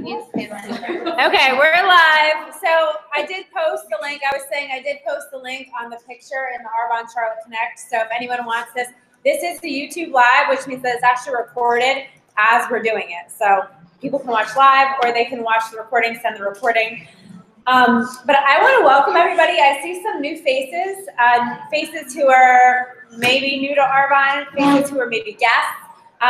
Okay, we're live. So I did post the link. I was saying I did post the link on the picture in the Arbonne Charlotte Connect. So if anyone wants this is the YouTube live, which means that it's actually recorded as we're doing it. So people can watch live or they can watch the recording, send the recording. But I want to welcome everybody. I see some new faces, faces who are maybe new to Arbonne, faces who are maybe guests,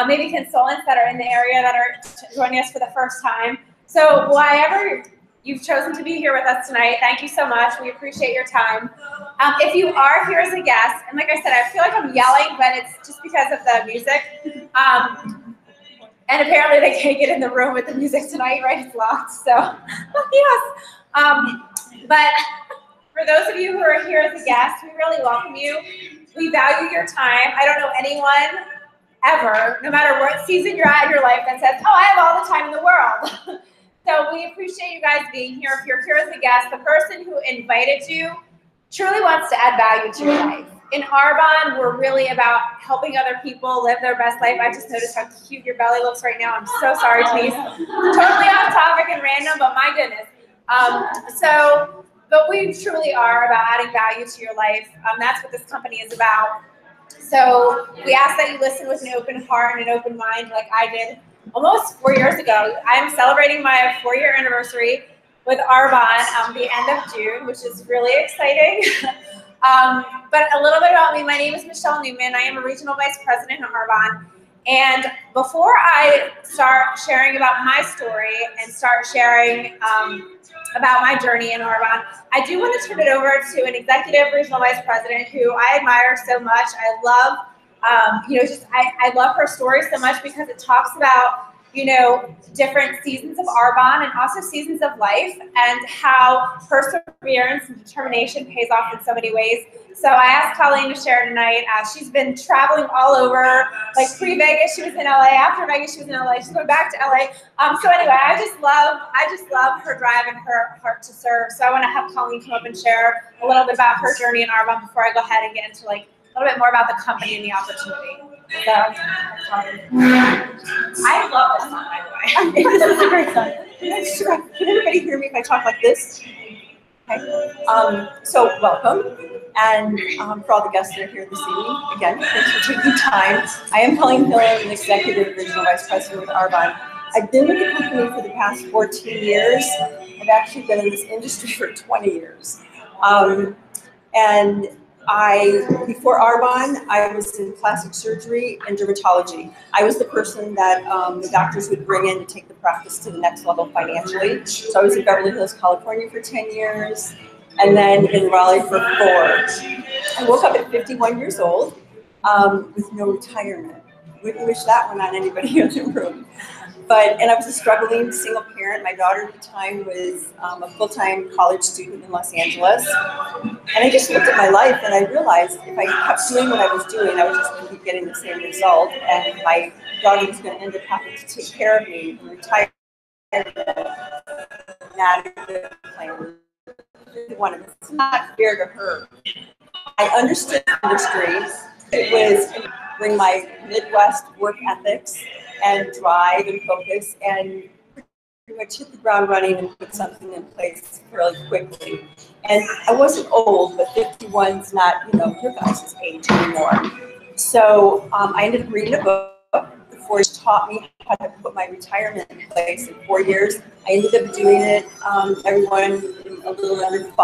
maybe consultants that are in the area that are joining us for the first time. So whoever you've chosen to be here with us tonight, thank you so much. We appreciate your time. If you are here as a guest, and like I said, I feel like I'm yelling, but it's just because of the music. And apparently they can't get in the room with the music tonight, right? It's locked, so yes. But for those of you who are here as a guest, we really welcome you. We value your time. I don't know anyone ever, no matter what season you're at in your life, that says, oh, I have all the time in the world. So we appreciate you guys being here. If you're here as a guest, the person who invited you truly wants to add value to your life. In Arbonne, we're really about helping other people live their best life. I just noticed how cute your belly looks right now. I'm so sorry, Denise. Totally off topic and random, but my goodness. But we truly are about adding value to your life. That's what this company is about. So we ask that you listen with an open heart and an open mind like I did almost 4 years ago. I'm celebrating my 4-year anniversary with Arbonne the end of June, which is really exciting. But a little bit about me. My name is Michelle Newman. I am a regional vice president at Arbonne. And before I start sharing about my story and start sharing about my journey in Arbonne, I do want to turn it over to an executive regional vice president who I admire so much. I love, I love her story so much because it talks about, different seasons of Arbonne and also seasons of life and how perseverance and determination pays off in so many ways. So I asked Colleen to share tonight. She's been traveling all over, like pre-Vegas, she was in LA. After Vegas, she was in LA. She's going back to LA. So anyway, I just love her drive and her heart to serve. So I want to have Colleen come up and share a little bit about her journey in Arbonne before I go ahead and get into a little bit more about the company and the opportunity. So, I love this song, by the way. This is a great song. Can everybody hear me if I talk like this? Okay. So welcome, and for all the guests that are here this evening, again, thanks for taking time. I am Colleen Hill, I'm an executive regional vice president with Arbonne. I've been with the company for the past 14 years. I've actually been in this industry for 20 years. Before Arbonne, I was in plastic surgery and dermatology. I was the person that the doctors would bring in to take the practice to the next level financially. So I was in Beverly Hills, California for 10 years, and then in Raleigh for 4. I woke up at 51 years old with no retirement. Wouldn't wish that one on anybody in the room. And I was a struggling single parent. My daughter at the time was a full-time college student in Los Angeles. And I just looked at my life and I realized if I kept doing what I was doing, I was just going to keep getting the same result. And my daughter was going to end up having to take care of me and retire. Not a good plan. It's not fair to her. I understood the industry. It was bring my Midwest work ethics and drive and focus and pretty much hit the ground running and put something in place really quickly. And I wasn't old, but 51's not, your guys' age anymore. So I ended up reading a book. The 4 years taught me how to put my retirement in place in 4 years. I ended up doing it, everyone in a little under 5.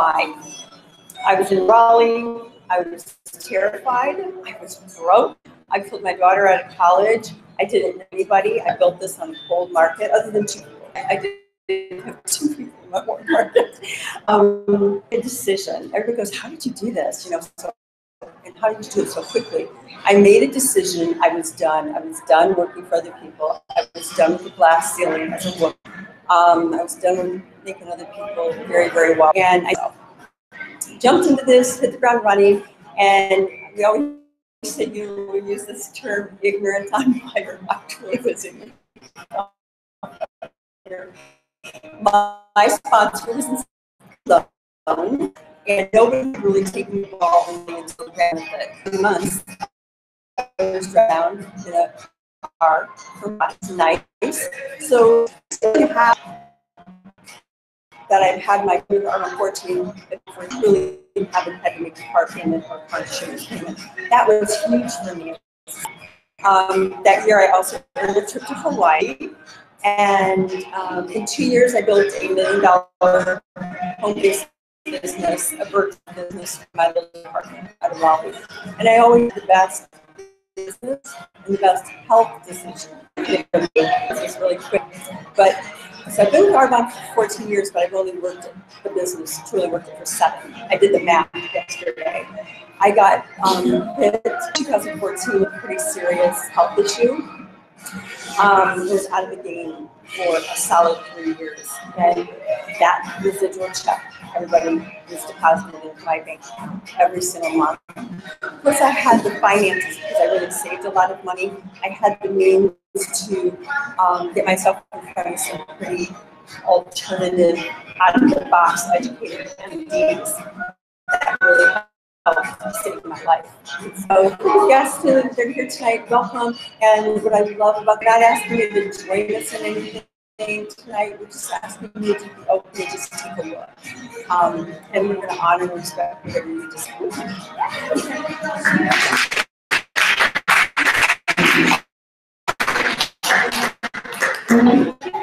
I was in Raleigh. I was terrified. I was broke. I pulled my daughter out of college. I didn't know anybody. I built this on a cold market, other than 2 people. I didn't have 2 people in my cold market. A decision. Everybody goes, how did you do this? And how did you do it so quickly? I made a decision. I was done. I was done working for other people. I was done with the glass ceiling as a woman. I was done with making other people very, very well. And I jumped into this, hit the ground running, and we always said we use this term ignorance on fire. Actually, was ignorant. My sponsor was in loan, and nobody could really take me involved until the benefit. 2 months, I was around in a car for months and nights. So have that I've had my Arma 14 before really haven't had to make a car payment or car insurance payment. That was huge for me. That year I also earned a trip to Hawaii. And in 2 years, I built $1 million home-based business, a virtual business for my little apartment out of Raleigh. And I always did the best business and the best health decision. This is really quick. But so I've been with Arbonne for 14 years, but I've only worked at the business, truly worked it for 7. I did the math yesterday. I got hit in 2014 with a pretty serious health issue. Was out of the game for a solid 3 years. And that residual check, everybody was deposited into my bank account every single month. Plus, I had the finances because I really saved a lot of money. I had the means to get myself in front of some pretty alternative, out-of-the-box educated MDs that really helped save my life. So, guests who are here tonight, welcome. And what I love about not asking you to join us in anything tonight, we're just asking you to be open and just take a look. And we're going to honor and respect whatever you just do.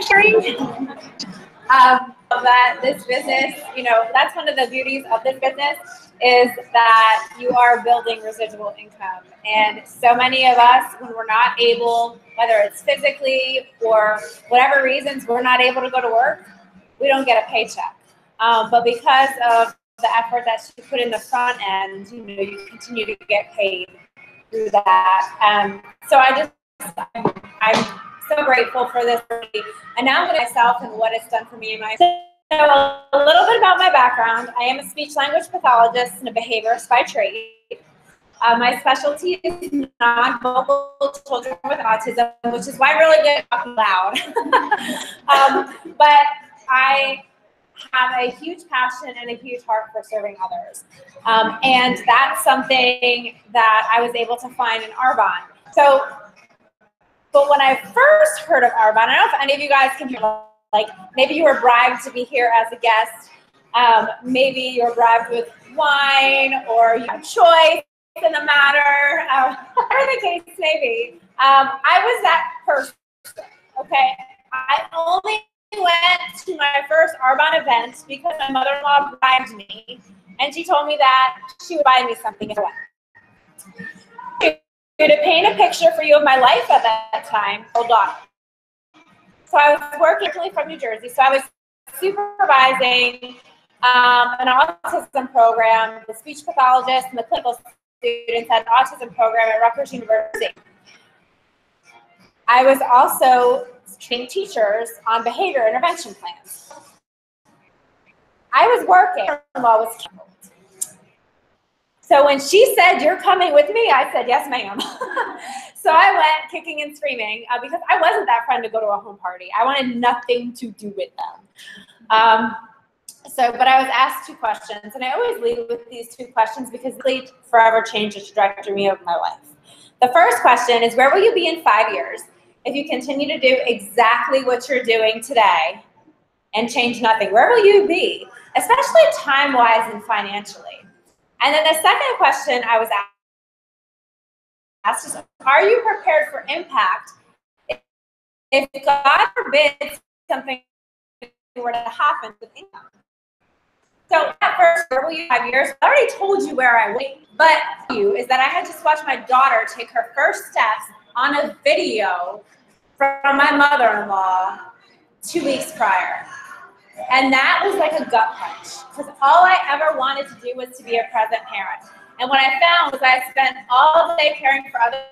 Sharing that this business, that's one of the beauties of this business is that you are building residual income. And so many of us, when we're not able, whether it's physically or whatever reasons, we're not able to go to work, we don't get a paycheck. But because of the effort that you put in the front end, you continue to get paid through that. So I'm so grateful for this. And now with myself and what it's done for me and my so a little bit about my background. I am a speech language pathologist and a behaviorist by trade. My specialty is non-vocal children with autism, which is why I'm really good at talking loud. But I have a huge passion and a huge heart for serving others. And that's something that I was able to find in Arbonne. But when I first heard of Arbonne, I don't know if any of you guys can hear, like maybe you were bribed to be here as a guest. Maybe you're bribed with wine or you have choice in the matter, whatever the case may be. I was that person, okay? I only went to my first Arbonne event because my mother-in-law bribed me, and she told me that she would buy me something if I went. To paint a picture for you of my life at that time, hold on. So I was working from New Jersey, so I was supervising an autism program, the speech pathologist and the clinical students at an autism program at Rutgers University. I was also training teachers on behavior intervention plans. I was working, law was canceled. So when she said, "You're coming with me," I said, "Yes, ma'am." So I went kicking and screaming because I wasn't that friend to go to a home party. I wanted nothing to do with them. But I was asked 2 questions, and I always lead with these 2 questions because they forever change the trajectory of my life. The first question is, where will you be in 5 years if you continue to do exactly what you're doing today and change nothing? Where will you be, especially time-wise and financially? And then the second question I was asked is, are you prepared for impact if God forbid something were to happen with income? So at first, where will you 5 years? I already told you where I would, but is that I had just watched my daughter take her first steps on a video from my mother-in-law 2 weeks prior. And that was like a gut punch, because all I ever wanted to do was to be a present parent. And what I found was I spent all the day caring for other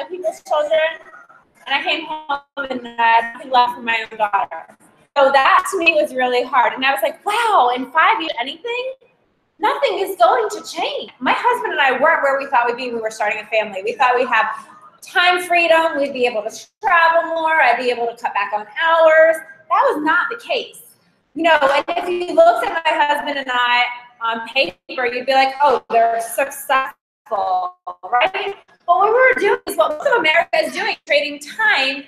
people's children, and I came home and I had nothing left for my own daughter. So that to me was really hard. And I was like, wow, in 5 years, anything? Nothing is going to change. My husband and I weren't where we thought we'd be when we were starting a family. We thought we'd have time freedom, we'd be able to travel more, I'd be able to cut back on hours. That was not the case. And if you looked at my husband and I on paper, you'd be like, oh, they're successful, right? But what we were doing is what most of America is doing, trading time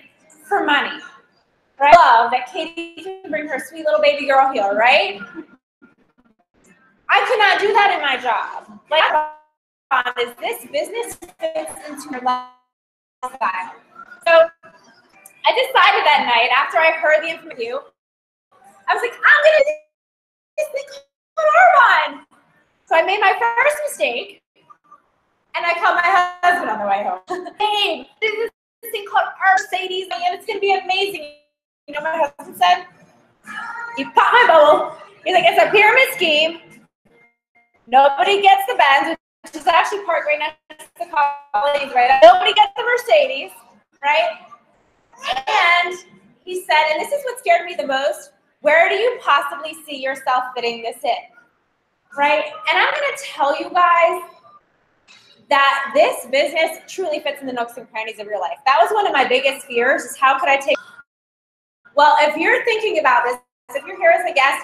for money. right? Love that Katie can bring her sweet little baby girl here, right? I could not do that in my job. Like, is this business fits into your lifestyle? So I decided that night after I heard the information, I was like, I'm gonna do this thing called Arbonne. So I made my first mistake, and I called my husband on the way home. Hey, this thing called Mercedes, and it's gonna be amazing. You know what my husband said? He popped my bubble. He's like, it's a pyramid scheme. Nobody gets the Benz, which is actually parked right next to the college, right? Nobody gets the Mercedes, right? And he said, and this is what scared me the most, where do you possibly see yourself fitting this in, right? And I'm going to tell you guys that this business truly fits in the nooks and crannies of your life. That was one of my biggest fears, is how could I take, well, if you're thinking about this, if you're here as a guest,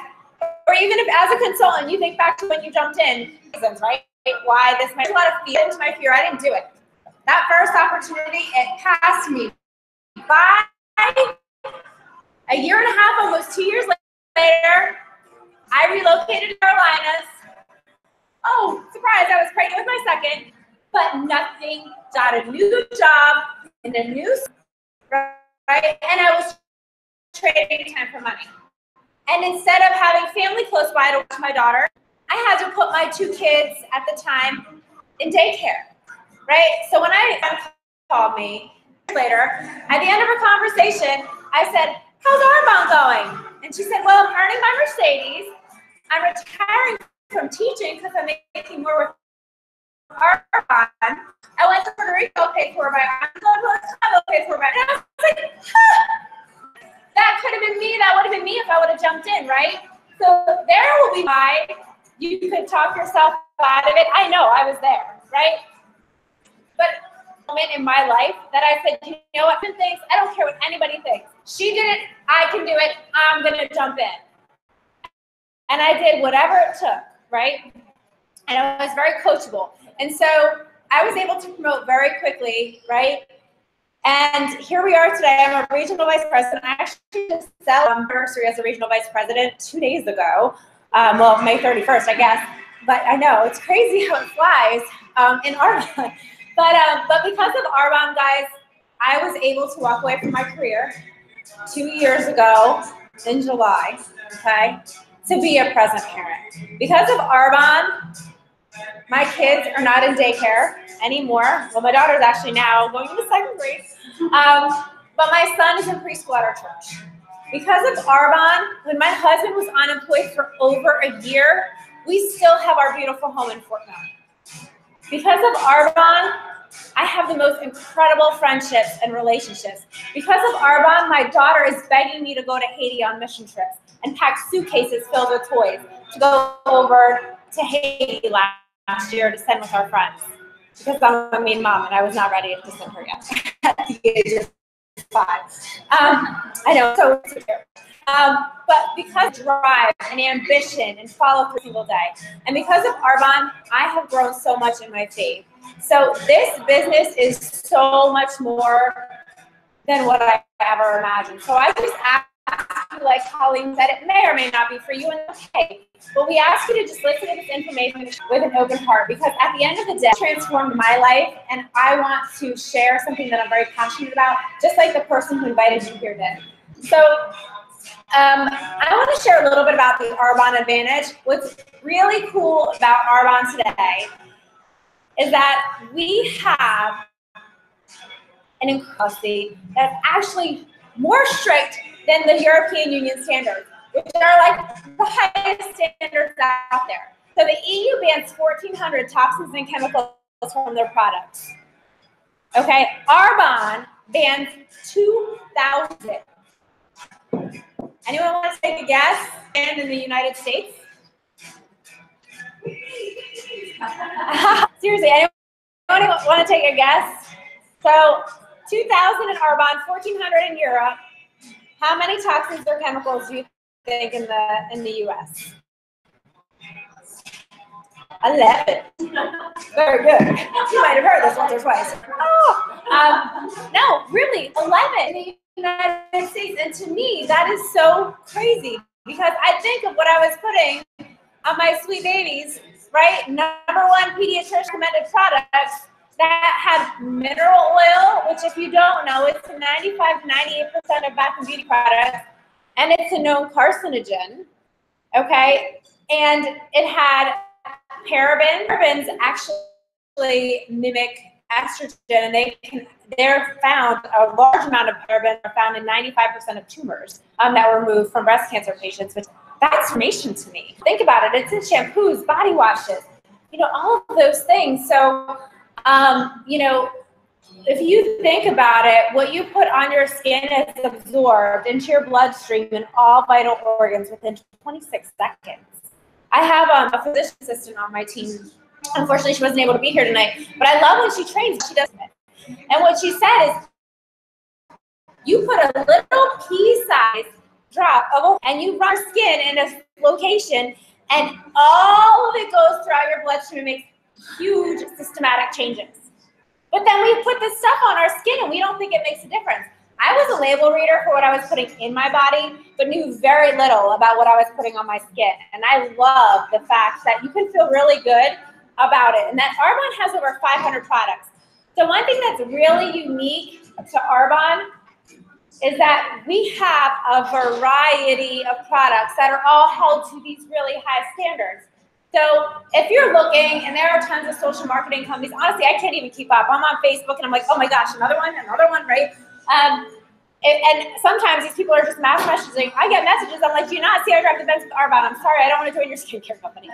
or even if as a consultant, you think back to when you jumped in, reasons, right? Why this might be a lot of fear into my fear, I didn't do it. That first opportunity, it passed me by. A year and a half, almost 2 years later, I relocated to Carolinas. Oh, surprise, I was pregnant with my second, but nothing, got a new job in a new, right? And I was trading time for money. And instead of having family close by to watch my daughter, I had to put my 2 kids at the time in daycare, right? So when I called me later, at the end of our conversation, I said, how's Arbonne going? And she said, well, I'm earning my Mercedes. I'm retiring from teaching because I'm making more with Arbonne. I went to Puerto Rico, paid for by Arbonne, paid for by, and I was like, that could have been me. That would have been me if I would have jumped in, right? So there will be why you could talk yourself out of it. I know, I was there, right? But moment in my life that I said, you know what, things, I don't care what anybody thinks. She did it, I can do it, I'm gonna jump in. And I did whatever it took, right? And I was very coachable. And so I was able to promote very quickly, right? And here we are today. I'm a regional vice president. I actually just celebrated my anniversary as a regional vice president 2 days ago. Well, May 31st, I guess. But I know, it's crazy how it flies in Arbonne. But because of Arbonne, guys, I was able to walk away from my career 2 years ago in July, okay, to be a present parent. Because of Arbonne, my kids are not in daycare anymore. Well, my daughter's actually now going into 2nd grade. But my son is in preschool at our church. Because of Arbonne, when my husband was unemployed for over a year, we still have our beautiful home in Fort Mill. Because of Arbonne, I have the most incredible friendships and relationships. Because of Arbonne, my daughter is begging me to go to Haiti on mission trips and pack suitcases filled with toys to go over to Haiti last year to send with our friends. Because I'm a mean mom and I was not ready to send her yet at the age of 5. I know, so but because of drive and ambition and follow through single day, and because of Arbonne, I have grown so much in my faith. So this business is so much more than what I ever imagined. So I just ask you, like Colleen said, it may or may not be for you, and okay. But we ask you to just listen to this information with an open heart, because at the end of the day, it transformed my life, and I want to share something that I'm very passionate about, just like the person who invited you here did. So I want to share a little bit about the Arbonne Advantage. What's really cool about Arbonne today is that we have an incredible that's actually more strict than the European Union standards, which are like the highest standards out there. So the EU bans 1,400 toxins and chemicals from their products. Okay, Arbonne bans 2,000. Anyone want to take a guess? And in the United States? Seriously, anyone want to take a guess? So 2,000 in Arbonne, 1,400 in Europe. How many toxins or chemicals do you think in the U.S.? 11. Very good. You might have heard this once or twice. Oh, no, really, 11 in the United States. And to me, that is so crazy because I think of what I was putting on my sweet babies, right? #1 pediatrician recommended products that have mineral oil, which if you don't know, it's 95 to 98% of bath and beauty products, and it's a known carcinogen, okay? And it had parabens. Parabens actually mimic estrogen, and they're found, a large amount of parabens are found in 95% of tumors that were removed from breast cancer patients, which that's information to me. Think about it, it's in shampoos, body washes, you know, all of those things. So, you know, if you think about it, what you put on your skin is absorbed into your bloodstream and all vital organs within 26 seconds. I have a physician assistant on my team. Unfortunately, she wasn't able to be here tonight, but I love when she trains, she does it. And what she said is, you put a little pea-sized drop of, and you rub your skin in a location, and all of it goes throughout your bloodstream and makes huge systematic changes. But then we put this stuff on our skin and we don't think it makes a difference. I was a label reader for what I was putting in my body, but knew very little about what I was putting on my skin. And I love the fact that you can feel really good about it. And that Arbonne has over 500 products. So one thing that's really unique to Arbonne is that we have a variety of products that are all held to these really high standards. So if you're looking, and there are tons of social marketing companies, honestly, I can't even keep up. I'm on Facebook and I'm like, oh my gosh, another one, right? And sometimes these people are just mass messaging. I get messages, I'm like, do you not see I drive the Benz with Arbonne? I'm sorry, I don't want to join your skincare company.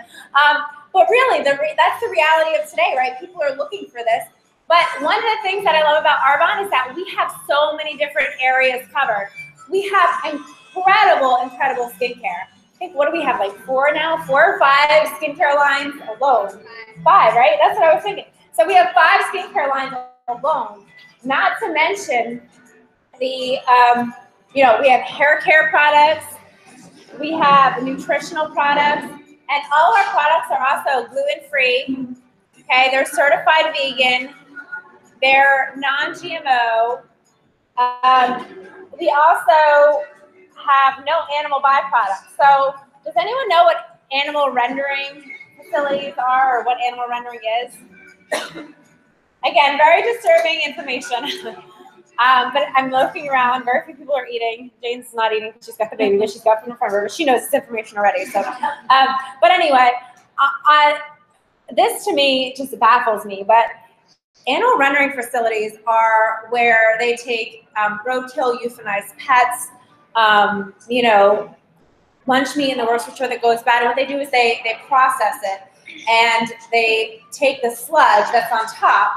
But really, that's the reality of today, right? People are looking for this. But one of the things that I love about Arbonne is that we have so many different areas covered. We have incredible skincare. I think, what do we have, like 4 now? 4 or 5 skincare lines alone. 5, right? That's what I was thinking. So we have 5 skincare lines alone. Not to mention the, you know, we have hair care products, we have nutritional products, and all our products are also gluten-free. Okay, they're certified vegan. They're non-GMO. We also have no animal byproducts. So does anyone know what animal rendering facilities are or what animal rendering is? Again, very disturbing information. But I'm looking around, very few people are eating. Jane's not eating because she's got the baby, but she's got food in front of her. She knows this information already. So, but anyway, this to me just baffles me, but animal rendering facilities are where they take roadkill, euthanized pets, you know, lunch meat in the grocery store that goes bad. And what they do is they process it and they take the sludge that's on top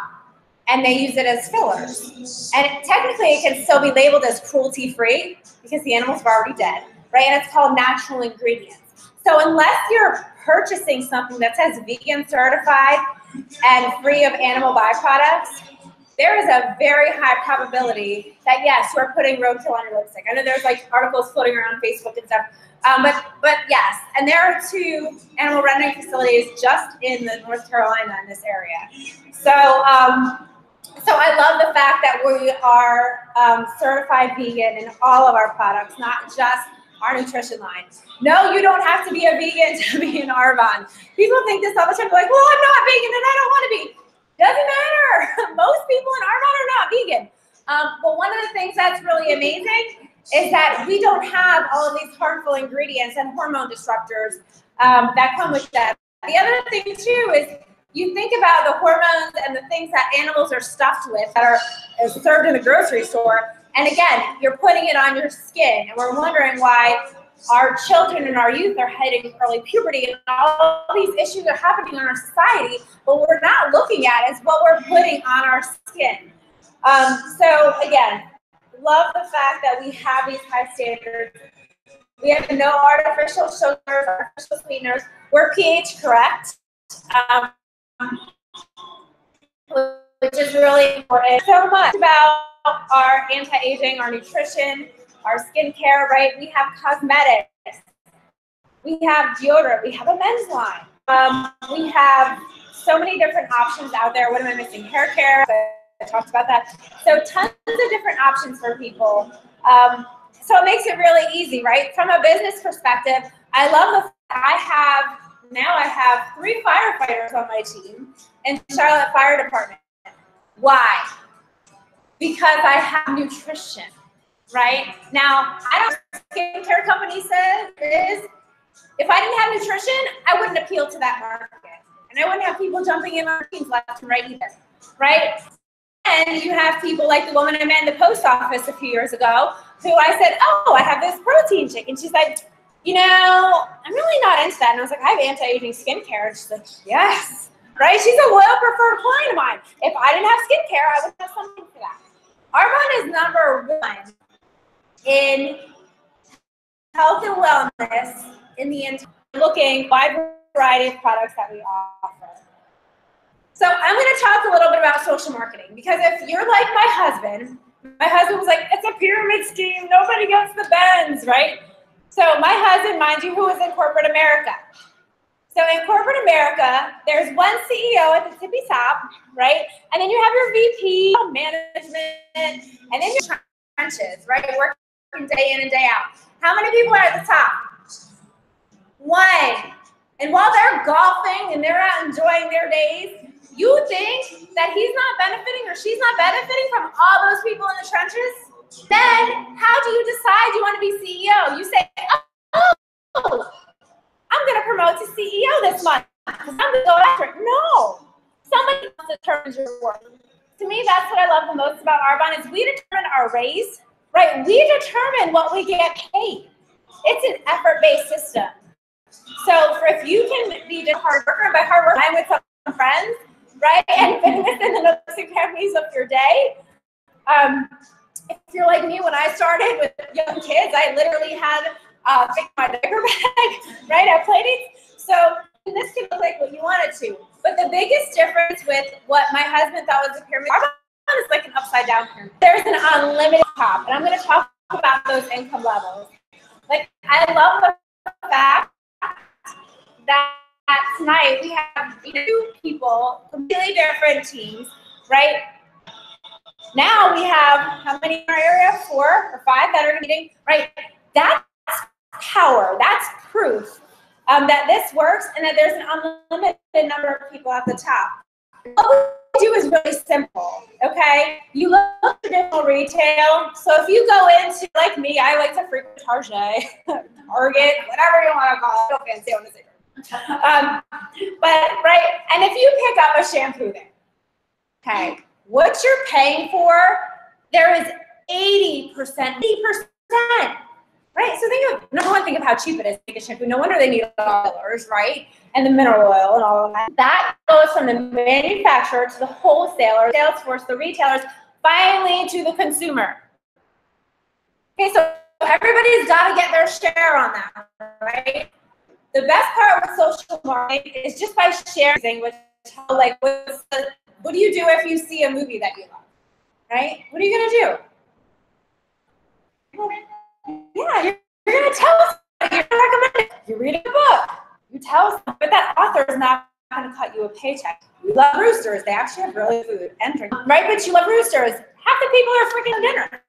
and they use it as fillers. And technically it can still be labeled as cruelty-free because the animals are already dead, right? And it's called natural ingredients. So unless you're purchasing something that says vegan certified and free of animal byproducts, there is a very high probability that, yes, you are putting roadkill on your lipstick. I know there's like articles floating around Facebook and stuff, but yes, and there are 2 animal rendering facilities just in the North Carolina in this area. So, so I love the fact that we are certified vegan in all of our products, not just our nutrition line. No, you don't have to be a vegan to be an Arbonne. People think this all the time. They're like, well, I'm not vegan and I don't want to be. Doesn't matter. Most people in Arbonne are not vegan. But one of the things that's really amazing is that we don't have all of these harmful ingredients and hormone disruptors that come with that. The other thing too is you think about the hormones and the things that animals are stuffed with that are served in the grocery store. And again, you're putting it on your skin, and we're wondering why our children and our youth are heading early puberty, and all these issues are happening in our society, but what we're not looking at is what we're putting on our skin. So again, love the fact that we have these high standards. We have no artificial sugars, artificial sweeteners. We're pH correct, which is really important. So much about our anti-aging, our nutrition, our skincare, right? We have cosmetics, we have deodorant, we have a men's line. We have so many different options out there. What am I missing? Hair care, I talked about that. So tons of different options for people. So it makes it really easy, right? From a business perspective, I love the fact I have 3 firefighters on my team in Charlotte Fire Department. Why? Because I have nutrition, right? Now, I don't know what skincare company says is, if I didn't have nutrition, I wouldn't appeal to that market. And I wouldn't have people jumping in on routines left and right either, right? And you have people like the woman I met in the post office a few years ago, who I said, oh, I have this protein shake. And she's like, you know, I'm really not into that. And I was like, I have anti-aging skincare. And she's like, yes, right? She's a loyal preferred client of mine. If I didn't have skincare, I would have something for that. Arbonne is number 1 in health and wellness in the entire looking wide variety of products that we offer. So I'm going to talk a little bit about social marketing, because if you're like my husband was like, it's a pyramid scheme, nobody gets the bends, right? So my husband, mind you, who is in corporate America. So in corporate America, there's one CEO at the tippy top, right? And then you have your VP, management, and then your trenches, right? Working day in and day out. How many people are at the top? 1. And while they're golfing and they're out enjoying their days, you think that he's not benefiting or she's not benefiting from all those people in the trenches? Then how do you decide you want to be CEO? You say, oh, I'm going to promote to CEO this month because I'm going to go after it. No, somebody else determines your worth. To me, that's what I love the most about Arbonne is we determine our raise, right? We determine what we get paid. It's an effort-based system. So if you can be just hard worker, and by hard work, I'm with some friends, right? And fitness in the nooks and crannies of your day. If you're like me, when I started with young kids, I literally had fixed my diaper bag, right, at Playdates. So this can look like what you want it to. But the biggest difference with what my husband thought was a pyramid, Arbonne is like an upside down pyramid. There's an unlimited top, and I'm going to talk about those income levels. Like, I love the fact that tonight we have 2 people, completely different teams, right? Now we have, how many in our area? 4 or 5 that are meeting, right? That's power. That's proof that this works and that there's an unlimited number of people at the top. What we do is really simple, okay? You look at traditional retail. So if you go into, like me, I like to frequent Target, Target, whatever you want to call it. No fancy, I want to say. But, right, and if you pick up a shampoo there, okay, what you're paying for, there is 80%, right? So think of, number 1, think of how cheap it is to make a shampoo. No wonder they need $1, right? And the mineral oil and all of that. That goes from the manufacturer to the wholesaler, sales force, the retailers, finally to the consumer. Okay, so everybody's got to get their share on that, right? The best part with social marketing is just by sharing, which, like, what do you do if you see a movie that you love, right? What are you going to do? Yeah, you're going to tell us. You're going to recommend it. You're reading a book. You tell us, but that author is not going to cut you a paycheck. You love roosters. They actually have really food and drink, right? But you love roosters. Half the people are freaking dinner.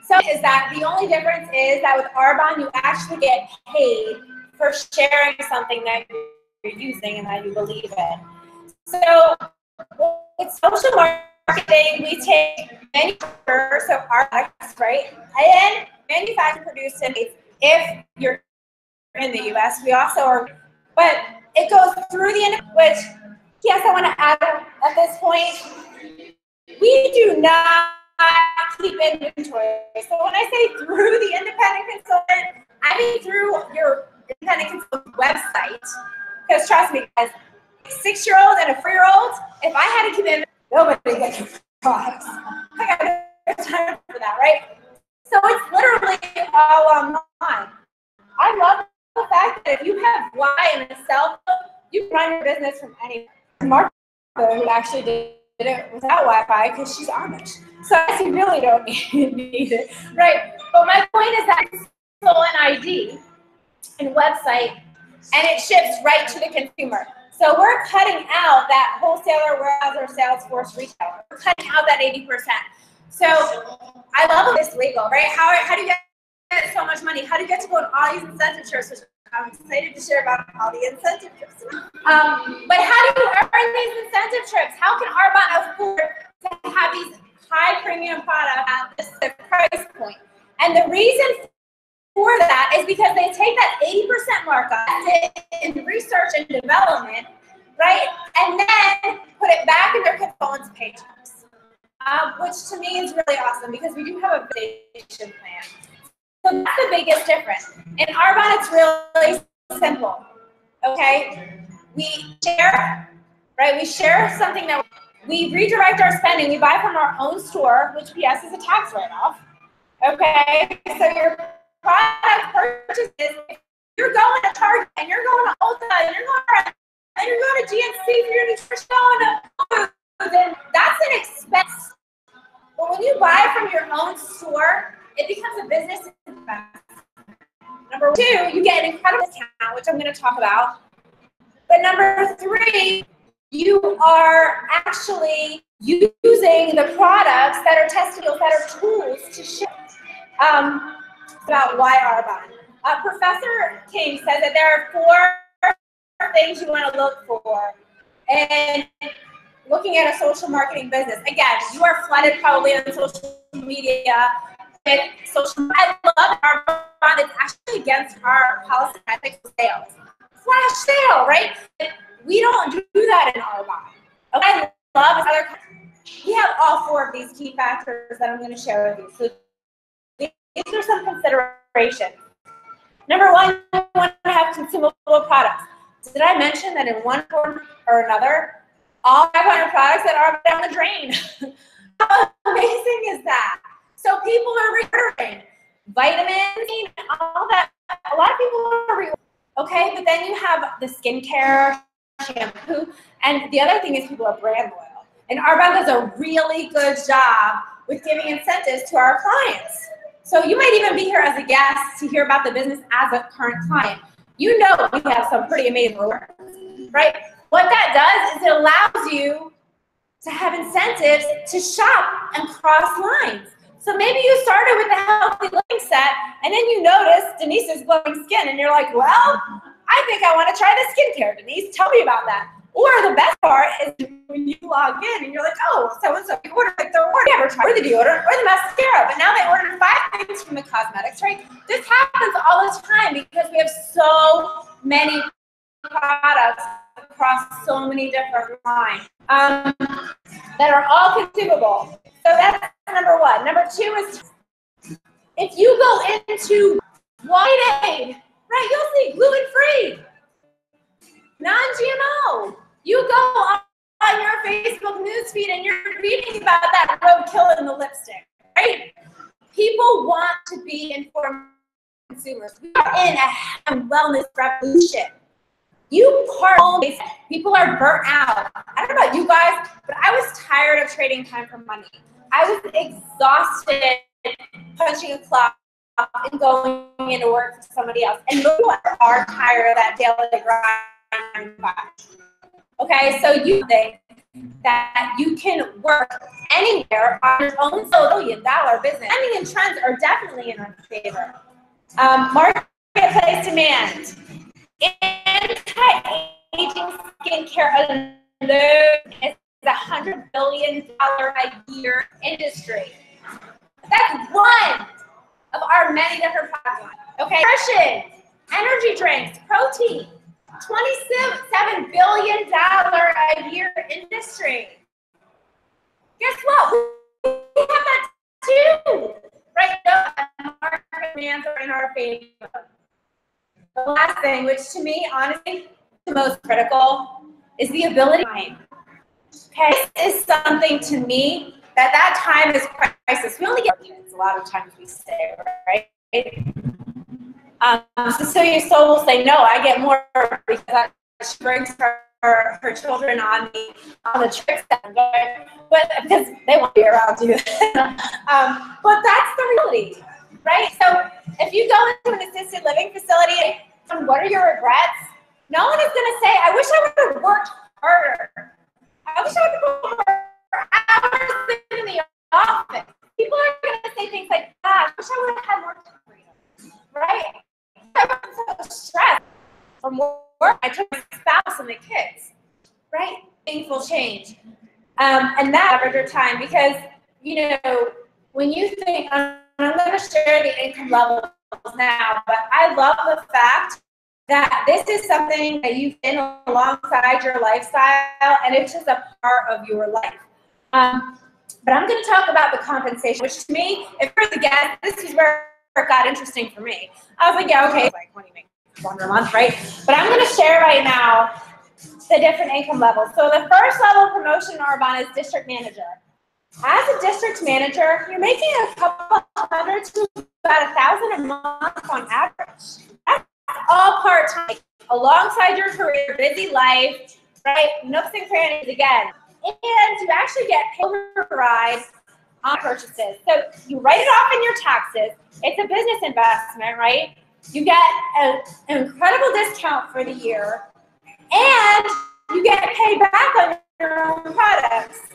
So is that the only difference is that with Arbonne, you actually get paid for sharing something that you're using and that you believe in. So with social marketing, we take manufacturer, so our products, right? And manufacture, produce, and if you're in the US, we also are, but it goes through the, which, yes, I want to add at this point, we do not keep inventory. So when I say through the independent consultant, I mean through your independent consultant website. Because trust me, guys, a 6-year-old and a 4-year-old, if I had to keep inventory, nobody gets your products. I got no time for that, right? So it's literally all online. I love the fact that if you have Wi and a cell phone, you can run your business from anywhere. Martha, who actually did it without Wi-Fi because she's Amish. So you really don't need it, right? But my point is that it's still an ID and website, and it ships right to the consumer. So we're cutting out that wholesaler, warehouser, Salesforce, retailer. We're cutting out that 80%. So I love this legal, right? How do you get so much money? How do you get to go on all these incentive trips? Which I'm excited to share about all the incentive trips. But how do you earn these incentive trips? How can Arbonne afford to have these high premium products at this price point? And the reason for that is because they take that 80% markup in research and development, right? And then put it back in their consultants' paychecks, which to me is really awesome because we do have a vacation plan. So that's the biggest difference. In Arbonne, it's really simple, okay? We share, right? We share something that we redirect our spending. We buy from our own store, which PS is a tax write-off, okay? So your product purchases, if you're going to Target and you're going to Ulta and you're going to GNC for your nutrition, then that's an expense. But when you buy from your own store, it becomes a business investment. Number two, you get an incredible discount, which I'm going to talk about. But number three, you are actually using the products that are testicles, that are tools to ship. About why Arbonne. Professor King says that there are four things you want to look for in looking at a social marketing business. Again, you are flooded probably on social media. I love Arbonne. It's actually against our policy and ethics of sales. Flash sale, right? We don't do that in Arbonne. Okay, I love other. We have all four of these key factors that I'm going to share with you. So these are some considerations. Number one, you want to have consumable products. Did I mention that in one form or another, all 500 products that are down the drain? How amazing is that? So people are reordering vitamins, all that. A lot of people are reordering. Okay, but then you have the skincare, shampoo, and the other thing is people are brand loyal. And Arbonne does a really good job with giving incentives to our clients. So you might even be here as a guest to hear about the business as a current client. You know we have some pretty amazing rewards, right? What that does is it allows you to have incentives to shop and cross lines. So maybe you started with the healthy living set, and then you notice Denise's glowing skin, and you're like, well, I think I want to try the skincare. Denise, tell me about that. Or the best part is when you log in and you're like, oh, so-and-so, you ordered like their order, never tried the deodorant or the mascara, but now they ordered 5 things from the cosmetics, right? This happens all the time because we have so many products across so many different lines that are all consumable. So that's number one. Number two is if you go into White Aid, right, you'll see gluten-free, non-GMO. You go on your Facebook newsfeed and you're reading about that roadkill in the lipstick, right? People want to be informed consumers. We are in a health and wellness revolution. People are burnt out. I don't know about you guys, but I was tired of trading time for money. I was exhausted punching a clock and going into work for somebody else. And most people are tired of that daily grind. Okay, so you think that you can work anywhere on your own billion-dollar business. Spending and trends are definitely in our favor. Marketplace demand. Anti-aging skincare alone is a $100 billion a year industry. That's one of our many different product lines. Okay, nutrition, energy drinks, protein, $27 billion a year industry. Guess what? We have that too, right? The market demands are in our favor. The last thing, which to me, honestly, the most critical, is the ability to time. Okay, this is something to me that time is priceless. We only get minutes a lot of times we say, right? Cecilia Soul will say, no, I get more because she brings her children on the tricks, but because they won't be around to do that. But that's the reality, right? So if you go into an assisted living facility, and what are your regrets? No one is going to say, I wish I would have worked harder. I wish I would have worked more hours in the office. people are going to say things like, I wish I would have had more time for you, right? I was so stressed from work. I took my spouse and the kids, right? Meaningful change. And that average your time, because, you know, when you think, I'm going to share the income levels now, but I love the fact that this is something that you've been alongside your lifestyle, and it's just a part of your life. But I'm going to talk about the compensation, which to me, if you're the guest, this is where it got interesting for me. I was like, yeah, okay, like, what do you make $100 a month, right? But I'm going to share right now the different income levels. So the first level of promotion in Arbonne is district manager. As a district manager, you're making a couple hundred to about $1,000 a month on average. That's all part-time, alongside your career, busy life, right? Nooks and crannies again. And you actually get paid override on purchases. So you write it off in your taxes. It's a business investment, right? You get an incredible discount for the year, and you get paid back on your own products.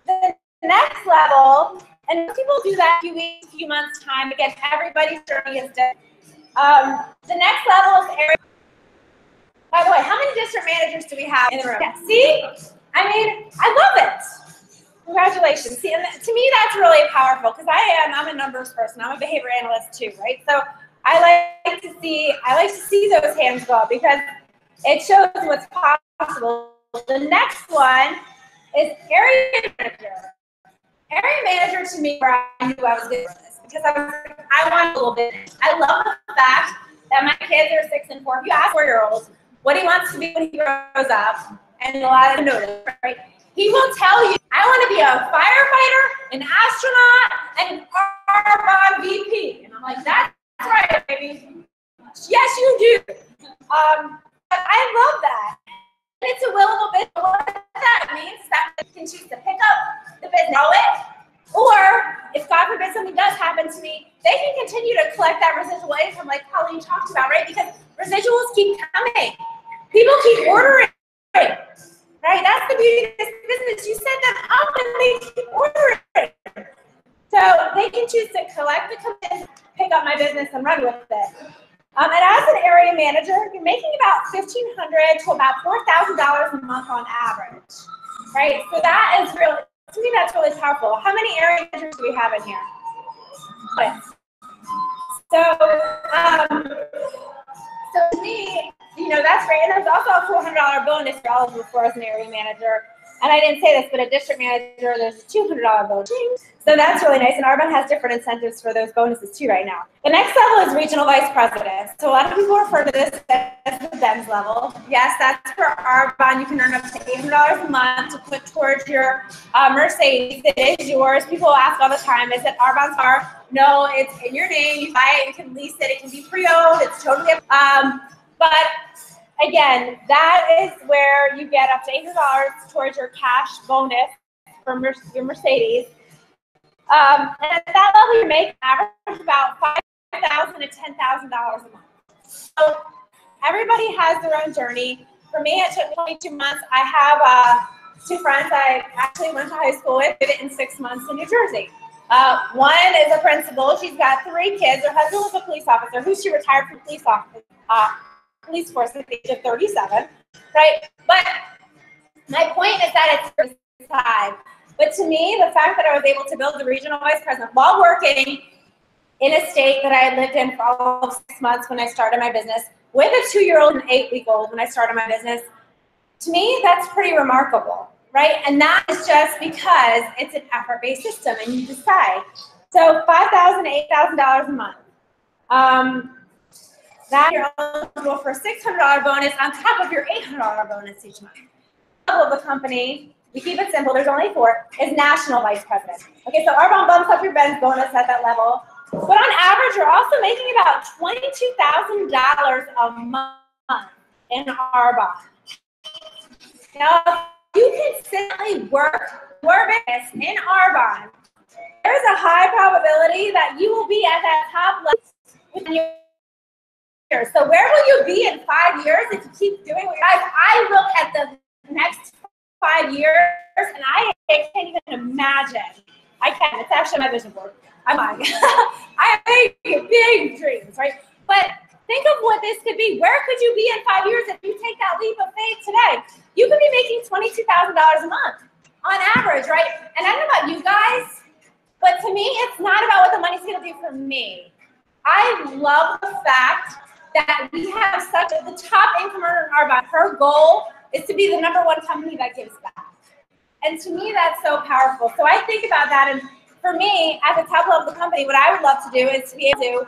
The next level, and people do that a few weeks, a few months time. Again, everybody's journey is different. The next level is area. By the way, how many district managers do we have in the room? Yeah, see? I mean, I love it. Congratulations. See, and to me, that's really powerful, because I'm a numbers person. I'm a behavior analyst too, right? So I like to see those hands go up, because it shows what's possible. The next one is area manager. Area manager, to me, where I knew I was good for this, because I want a little bit. I love the fact that my kids are 6 and 4. If you ask 4-year-olds what he wants to be when he grows up, and a lot of them know this, right? He will tell you, I want to be a firefighter, an astronaut, and an Arbonne VP. And I'm like, that's right, baby. Yes, you do. But I love that. And it's a willable business. What that means is that you can choose to pick up the business, grow it, or if God forbid something does happen to me, they can continue to collect that residual income like Colleen talked about, right? Because residuals keep coming. People keep ordering, right? That's the beauty of this business. You set them up and they keep ordering. So they can choose to collect the commission, pick up my business, and run with it. And as an area manager, you're making about $1,500 to about $4,000 a month on average, right? So that is really, to me, that's really powerful. How many area managers do we have in here? So to me, you know, that's great. And there's also a $400 bonus you're eligible for as an area manager. And I didn't say this, but a district manager, there's a $200 bonus. So that's really nice. And Arbonne has different incentives for those bonuses too right now. The next level is regional vice president. So a lot of people refer to this as the BEMS level. Yes, that's for Arbonne. You can earn up to $800 a month to put towards your Mercedes. It is yours. People ask all the time, is it Arbonne's car? No, it's in your name. You buy it, you can lease it, it can be pre-owned. It's totally but again, that is where you get up to $800 towards your cash bonus for your Mercedes. And at that level, you make average about $5,000 to $10,000 a month. So everybody has their own journey. For me, it took 22 months. I have 2 friends I actually went to high school with, did it in 6 months in New Jersey. One is a principal. She's got 3 kids. Her husband was a police officer, who she retired from police force at the age of 37, right? But my point is that it's 35. But to me, the fact that I was able to build the regional vice president while working in a state that I had lived in for all of 6 months when I started my business, with a 2-year-old and 8-week-old when I started my business, to me, that's pretty remarkable, right? And that is just because it's an effort-based system and you decide. So $5,000 to $8,000 a month. That you're eligible for a $600 bonus on top of your $800 bonus each month. The level of the company, we keep it simple, there's only 4, is national vice president. Okay, so Arbonne bumps up your BEMS bonus at that level. But on average, you're also making about $22,000 a month in Arbonne. Now, if you consistently work your business in Arbonne, there's a high probability that you will be at that top level within your years. So where will you be in 5 years if you keep doing what you're doing? I look at the next 5 years and I can't even imagine I can. It's actually my vision board. I'm lying. I have big dreams, right? But think of what this could be. Where could you be in 5 years if you take that leap of faith today? You could be making $22,000 a month on average, right? And I don't know about you guys, but to me, it's not about what the money's going to do for me. I love the fact that we have such the top income earner in Arbonne. Her goal is to be the #1 company that gives back. And to me, that's so powerful. So I think about that. And for me, at the top level of the company, what I would love to do is to be able to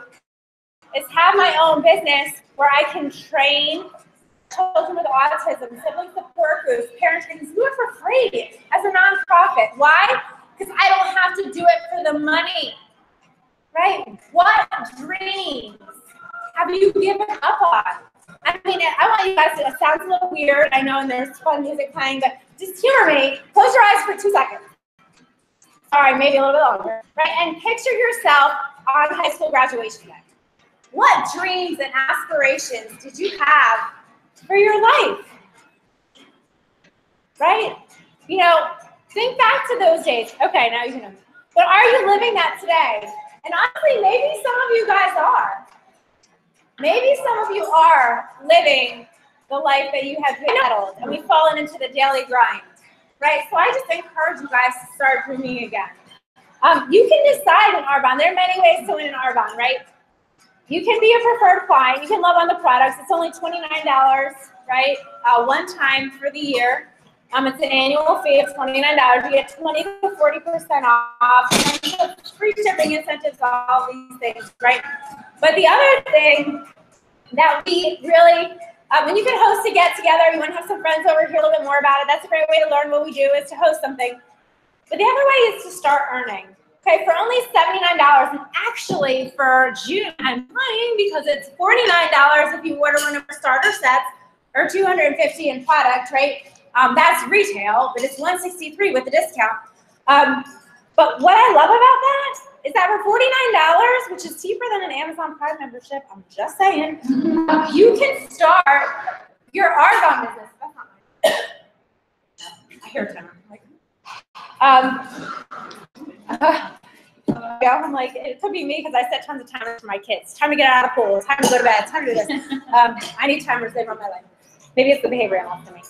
have my own business where I can train children with autism, sibling support groups, parents, and do it for free as a nonprofit. Why? Because I don't have to do it for the money, right? What dreams have you given up on? I mean, I want you guys to, it sounds a little weird, I know, and there's fun music playing, but just humor me. Close your eyes for 2 seconds. All right, maybe a little bit longer, right? And picture yourself on high school graduation day. What dreams and aspirations did you have for your life? Right? You know, think back to those days. Okay, now you can know. But are you living that today? And honestly, maybe some of you guys are. Maybe some of you are living the life that you have settled, and we've fallen into the daily grind, right? So I just encourage you guys to start dreaming again. You can decide in Arbonne. There are many ways to win in Arbonne, right? You can be a preferred client. You can love on the products. It's only $29, right? One time for the year. It's an annual fee of $29. You get 20 to 40% off, and free shipping incentives, all these things, right? But the other thing that we really, when you can host a get-together, you want to have some friends over, hear a little bit more about it. That's a great way to learn what we do, is to host something. But the other way is to start earning. Okay, for only $79, and actually for June, I'm playing because it's $49 if you order one of our starter sets, or $250 in product, right? That's retail, but it's $163 with the discount. But what I love about that is that for $49, which is cheaper than an Amazon Prime membership, I'm just saying, you can start your Arbonne business. That's not mine. I hear a timer. I'm like, it could be me because I set tons of timers for my kids. Time to get out of the pool. Time to go to bed. Time to do this. I need timers. They run my life. Maybe it's the behavior I'm off to me.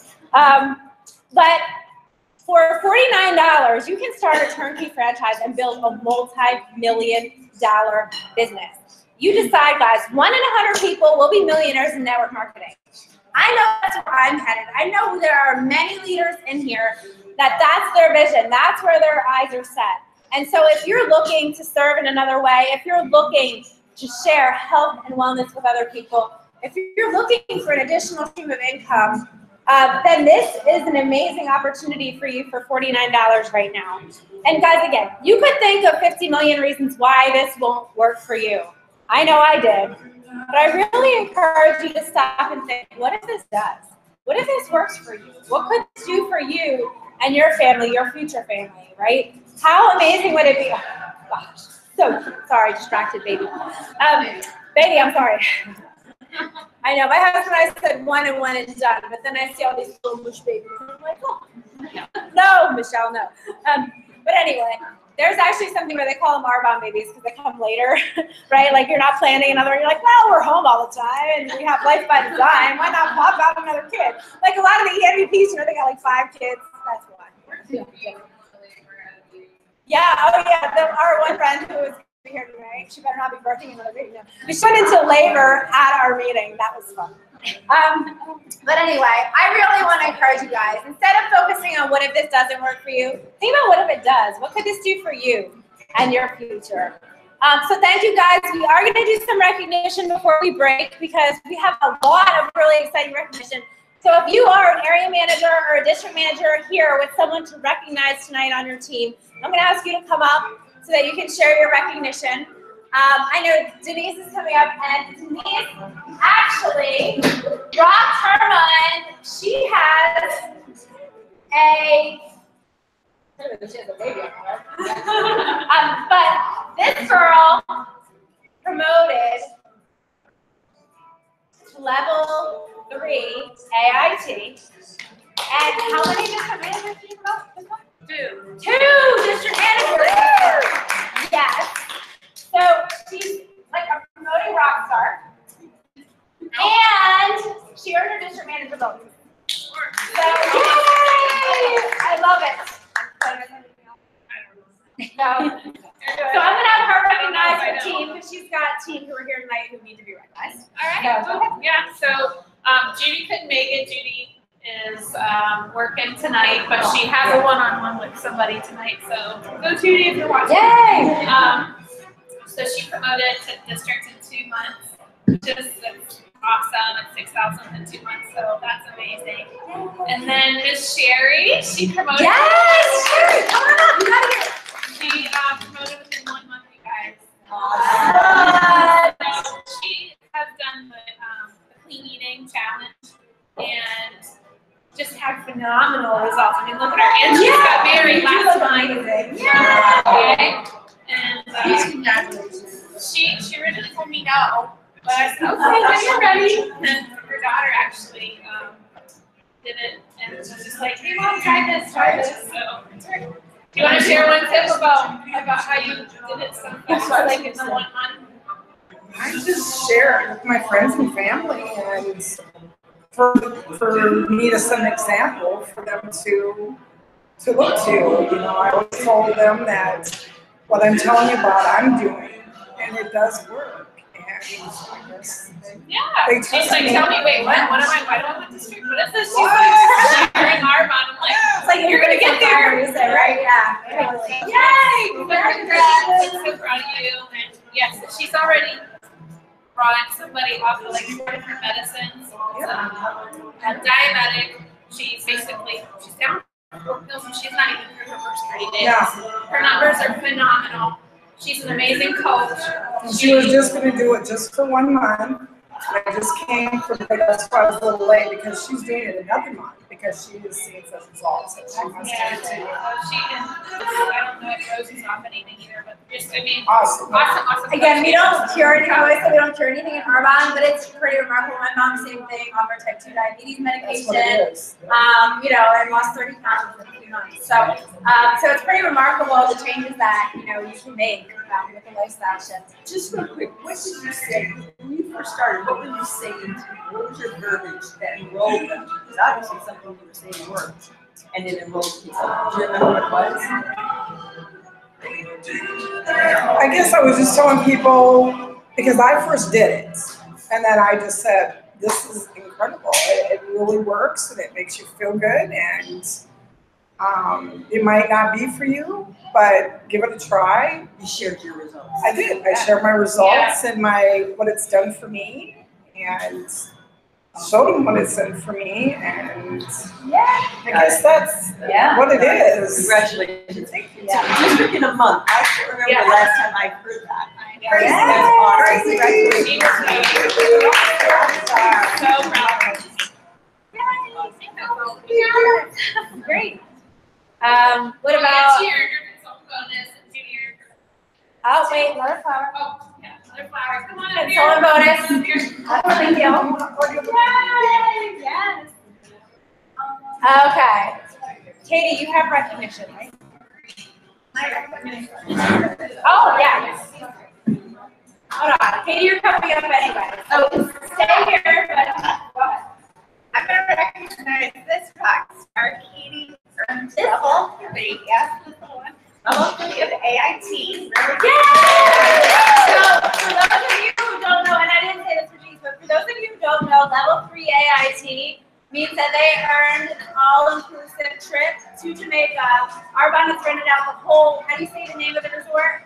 But for $49, you can start a turnkey franchise and build a multi-million-dollar business. You decide, guys. 1 in 100 people will be millionaires in network marketing. I know that's where I'm headed. I know there are many leaders in here that's their vision. That's where their eyes are set. And so if you're looking to serve in another way, if you're looking to share health and wellness with other people, if you're looking for an additional stream of income, then this is an amazing opportunity for you for $49 right now. And guys, again, you could think of 50 million reasons why this won't work for you. I know I did. But I really encourage you to stop and think, what if this does? What if this works for you? What could this do for you and your family, your future family, right? How amazing would it be? Oh, gosh. So sorry, distracted baby. Baby, I'm sorry. I know, my husband and I said 1 and 1 is done, but then I see all these little bush babies, and I'm like, oh, no, Michelle, no. But anyway, there's actually something where they call them Arbonne babies because they come later, right? Like you're not planning another one. You're like, well, we're home all the time and we have life by design. Why not pop out another kid? Like a lot of the EMVPs, you know, they got like 5 kids. That's why. Yeah, oh yeah, our one friend who was here tonight, she better not be birthing another baby. No. We went into labor at our meeting. That was fun. But anyway, I really want to encourage you guys, instead of focusing on what if this doesn't work for you, think about what if it does. What could this do for you and your future? So thank you guys. We are going to do some recognition before we break because we have a lot of really exciting recognition. So if you are an area manager or a district manager here with someone to recognize tonight on your team, I'm going to ask you to come up so that you can share your recognition. I know Denise is coming up, and Denise actually rocked her mind. She has she has a baby on her. But this girl promoted to level 3 AIT. And how many different managers did you promote this one? Two district managers. Yes. So she's like a promoting rock star. And she earned her district manager vote. So, yay! I love it. So I'm gonna have her recognize her team because she's got team who are here tonight who need to be recognized. All right. So, go ahead. Yeah. So Judy couldn't make it. Judy is working tonight, but she has a one-on-one with somebody tonight. So go Judy if you're watching. Yay! So she promoted to district in 2 months, which is awesome. It's 6,000 in 2 months, so that's amazing. And then Miss Sherry, she promoted. Yes, Sherry, come on up. You gotta get. She promoted within 1 month, you guys. So she has done the clean eating challenge and just had phenomenal results. I mean, look at her. And she got married last month. Yeah. Okay. And she originally told me no, but I said, okay, when you're ready. And her daughter actually did it and was just like, hey mom, try this. So do you want to share one tip about how you did it so fast, like in the 1 month? I just share it with my friends and family, and for me to set an example for them to look to. You know, I always told them that what I'm telling you about, I'm doing, and it does work. And I guess they She's like, tell me, wait, what? What am I? Why do I want this street? What is this? She's like, sharing our bond. I'm like, It's like you're gonna get there, you say, right? Yeah. yay! Congrats! I'm so proud of you. And yes, she's already brought somebody off of like 4 different medicines. Diabetic. She's down 4 pills and she's not even through her first 30 days. Yeah. Her numbers are phenomenal. She's an amazing coach. She was just going to do it just for 1 month. I just came from her. That's why I was a little late, because she's doing it another month because she is seeing such results that she wants to do too. I don't know if Rose is off anything either, but just, I mean, Awesome. awesome. Again, we don't cure anything. I always say we don't cure anything in Arbonne, but it's pretty remarkable. My mom, same thing, off her type 2 diabetes That's medication. what it is. You know, and lost 30 pounds in 3 months. So it's pretty remarkable the changes that you can make with the lifestyle shift. Just real quick, what did you say when you first started? What were you saying? What was your verbiage that enrolled them? Because obviously something you were saying worked, and it enrolled people. Do you remember what it was? I guess I was just telling people, because I first did it, and then I just said, this is incredible. It really works, and it makes you feel good, and it might not be for you, but give it a try. You shared your results. I did. I shared my results and what it's done for me, and showed them what it's done for me, and I guess that's what it is. Congratulations. Yeah. District in a month. I can't remember the last time I heard that. Yes. That's awesome. So proud. Great. What about? Your consultant bonus and junior. Oh wait, another flower. Oh, yeah, another flower. Come on up here. Consultant bonus. Here's- That's a big deal. Yay! Yes. Okay. Katie, you have recognition, right? Oh yeah. Hold on, Katie, you're coming up anyway. Oh, stay here, but go ahead. I'm going to recognize this rock star, Katie, earned level 3. Yes, this is the one. Level 3 of AIT. Yay! So, for those of you who don't know, and I didn't say this for Jeans, but for those of you who don't know, level 3 AIT means that they earned an all-inclusive trip to Jamaica. Arbonne has rented out the whole, how do you say the name of the resort?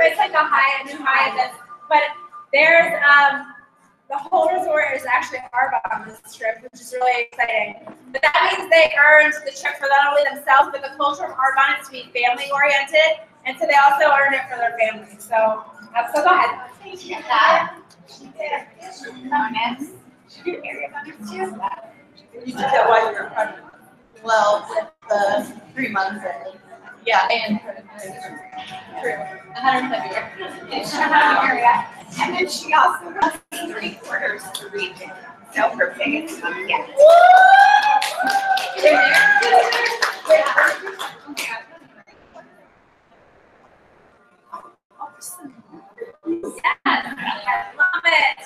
It's like a Hyatt, New Hyatt, but there's, the whole resort is actually Arbonne this trip, which is really exciting. But that means they earned the trip for not only themselves, but the culture of Arbonne is to be family-oriented, and so they also earned it for their family. So go ahead. Thank you. Bonus. You did that while you were pregnant. Well, with the 3 months and and through 100 February. And then she also has 3/4 to read. So her biggest one yet. I love it.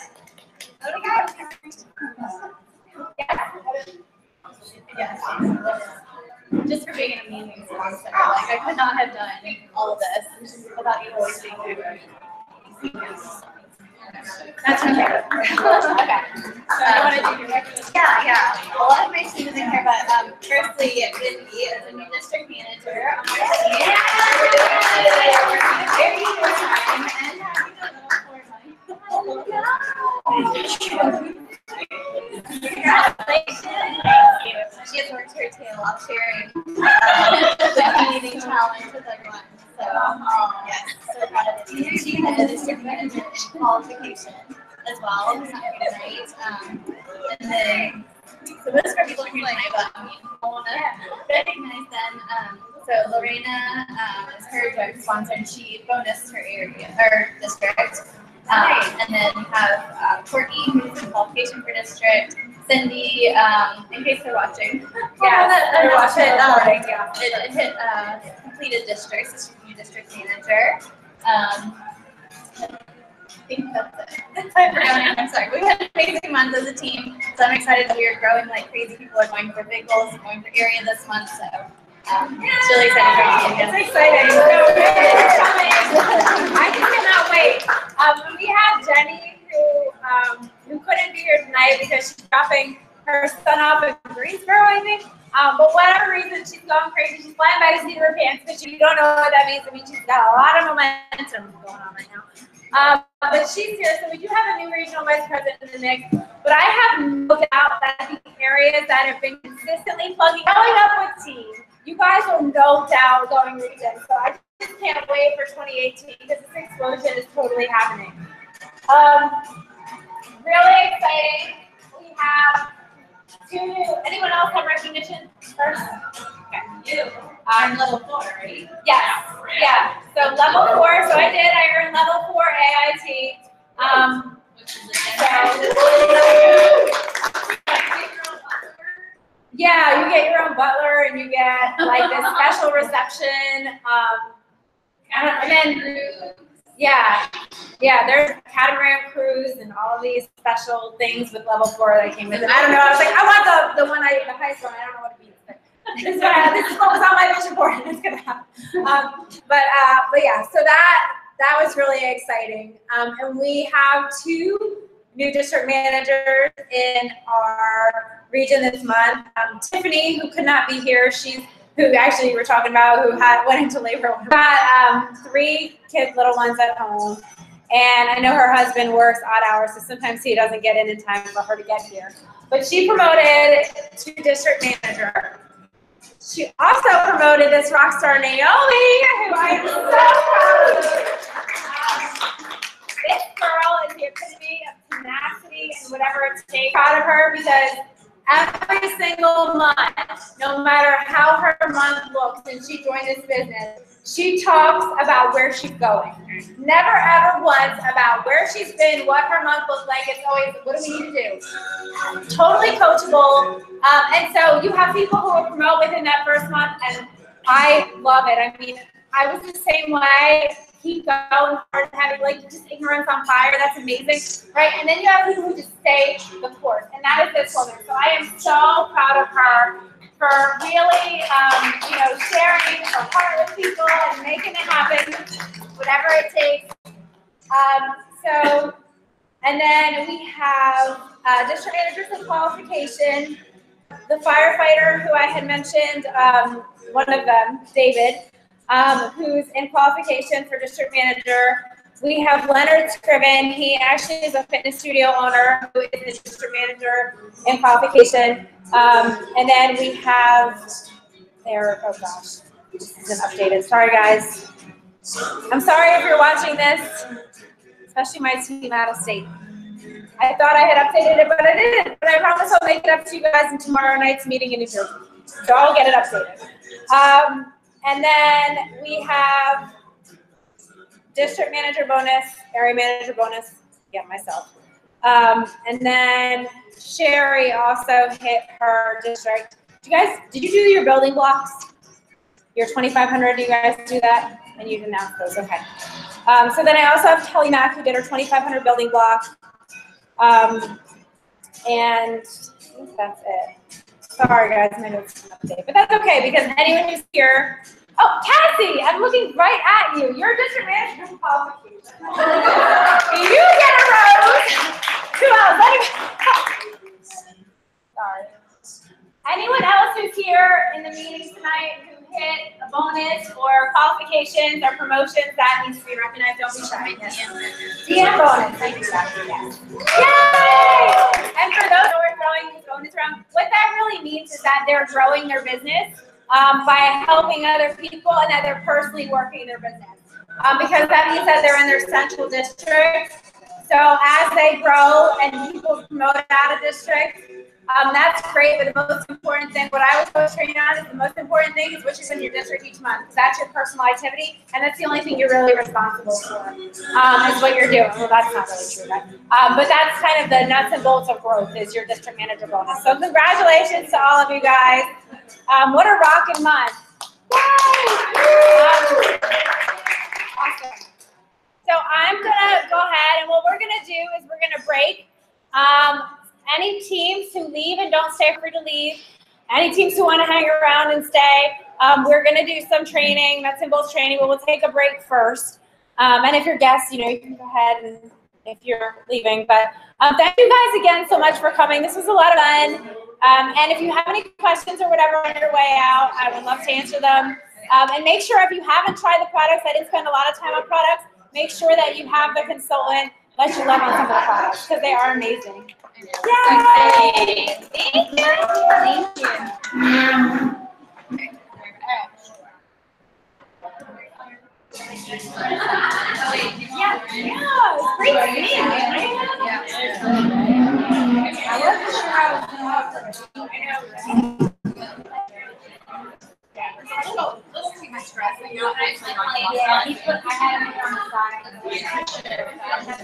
Yes. Just for being an amazing sponsor. Like, I could not have done all of this without you always being there. That's okay. Okay. So I want to do your recommendation. Yeah. A lot of my team is in here, but firstly, with me as a new district manager on my team. Very short time and having a little for She has worked her tail off sharing the community challenge with everyone. So, yes, so proud of it. She had a district manager qualification as well, right? And then, so most of our people are here tonight, but I want to recognize them. So Lorena is her direct sponsor, and she bonused her area, her district. And then we have Courtney, who's in qualification for district. Cindy, in case they're watching. Yeah, they're watching. It hit completed district, so she's new district manager. I think that's it. I'm sorry. We've had an amazing month as a team, so I'm excited that we are growing like crazy. People are going for big goals, going for area this month, so it's really exciting for me. It's exciting. I just cannot wait. We have Jenny who couldn't be here tonight because she's dropping her son off in Greensboro, I think. But whatever reason, she's going crazy. She's flying by the seat of her pants, but you don't know what that means. I mean, she's got a lot of momentum going on right now. But she's here, so we do have a new regional vice president in the mix. But I have no doubt that the areas that have been consistently plugging up with team, you guys will no doubt going region. So I just can't wait for 2018 because this explosion is totally happening. Really exciting. We have two new. Anyone else have recognition first? Okay. You. I'm level 4, right? Yes. Yeah. So level 4. So I earned level 4 AIT. Yeah, you get your own butler and you get like this special reception. And then there's catamaran cruise and all of these special things with level 4 that came with it. I don't know. I was like, I want the highest one. I don't know what it means, but this is what was on my vision board, and it's gonna happen. But yeah, so that was really exciting. And we have 2 new district managers in our region this month. Tiffany, who could not be here, who actually we're talking about, who went into labor. Got 3 little ones at home. And I know her husband works odd hours, so sometimes he doesn't get in time for her to get here. But she promoted to district manager. She also promoted this rock star Naomi, who I am so proud of. This girl is the epitome of tenacity and whatever it takes. Proud of her because every single month, no matter how her month looks since she joined this business, she talks about where she's going. Never ever once about where she's been, what her month looked like. It's always, what do we need to do? Totally coachable. And so you have people who will promote within that first month, and I love it. I mean, I was the same way. Keep going hard and having like just ignorance on fire. That's amazing, right? And then you have people who just stay the course, and that is this woman. So I am so proud of her for really, sharing her heart with people and making it happen, whatever it takes. And then we have district managers with qualification, the firefighter who I had mentioned, one of them, David, who's in qualification for district manager. We have Leonard Scriven. He actually is a fitness studio owner who is the district manager in qualification. And then we have oh gosh, this isn't updated. Sorry, guys. I'm sorry if you're watching this, especially my team out of state. I thought I had updated it, but I didn't. But I promise I'll make it up to you guys in tomorrow night's meeting in New Jersey. So I'll get it updated. And then we have district manager bonus, area manager bonus, myself. And then Sherry also hit her district Did you do your building blocks? Your 2,500, do you guys do that? And you didn't ask those, okay. So then I also have Kelly Mack who did her 2,500 building block. And I think that's it. Sorry guys, my notes didn't update, but that's okay because anyone who's here. Oh, Cassie, I'm looking right at you. You're district manager of qualifications. You get a rose. Who else? Sorry. Anyone else who's here in the meeting tonight who hit a bonus or qualifications or promotions that needs to be recognized? Don't be shy. DM bonus. Thank you, Cassie. Yes. Yay! And for those who are throwing this bonus around, what that really means is that they're growing their business by helping other people and that they're personally working their business. Because that means that they're in their central district. So as they grow and people promote out of district, that's great, but the most important thing, what I was always training on is the most important thing is what you're in your district each month. That's your personal activity, and that's the only thing you're really responsible for, is what you're doing. Well, that's not really true, but that's kind of the nuts and bolts of growth is your district manager bonus. So congratulations to all of you guys. What a rockin' month. Awesome. So I'm gonna go ahead, and what we're gonna do is we're gonna break. Any teams who leave and don't stay, are free to leave. Any teams who want to hang around and stay, we're going to do some training, nuts and bolts training, but we'll take a break first. And if you're guests, you can go ahead and if you're leaving. But thank you guys again so much for coming. This was a lot of fun. And if you have any questions or whatever on your way out, I would love to answer them. And make sure if you haven't tried the products, I didn't spend a lot of time on products, make sure that you have the consultant let you love on some of the products because they are amazing. Yay! Thank you. Thank you. Yeah, it's great to meet you. I wasn't sure I was going to little too much stress. Yeah, he put, I had him on the side. They have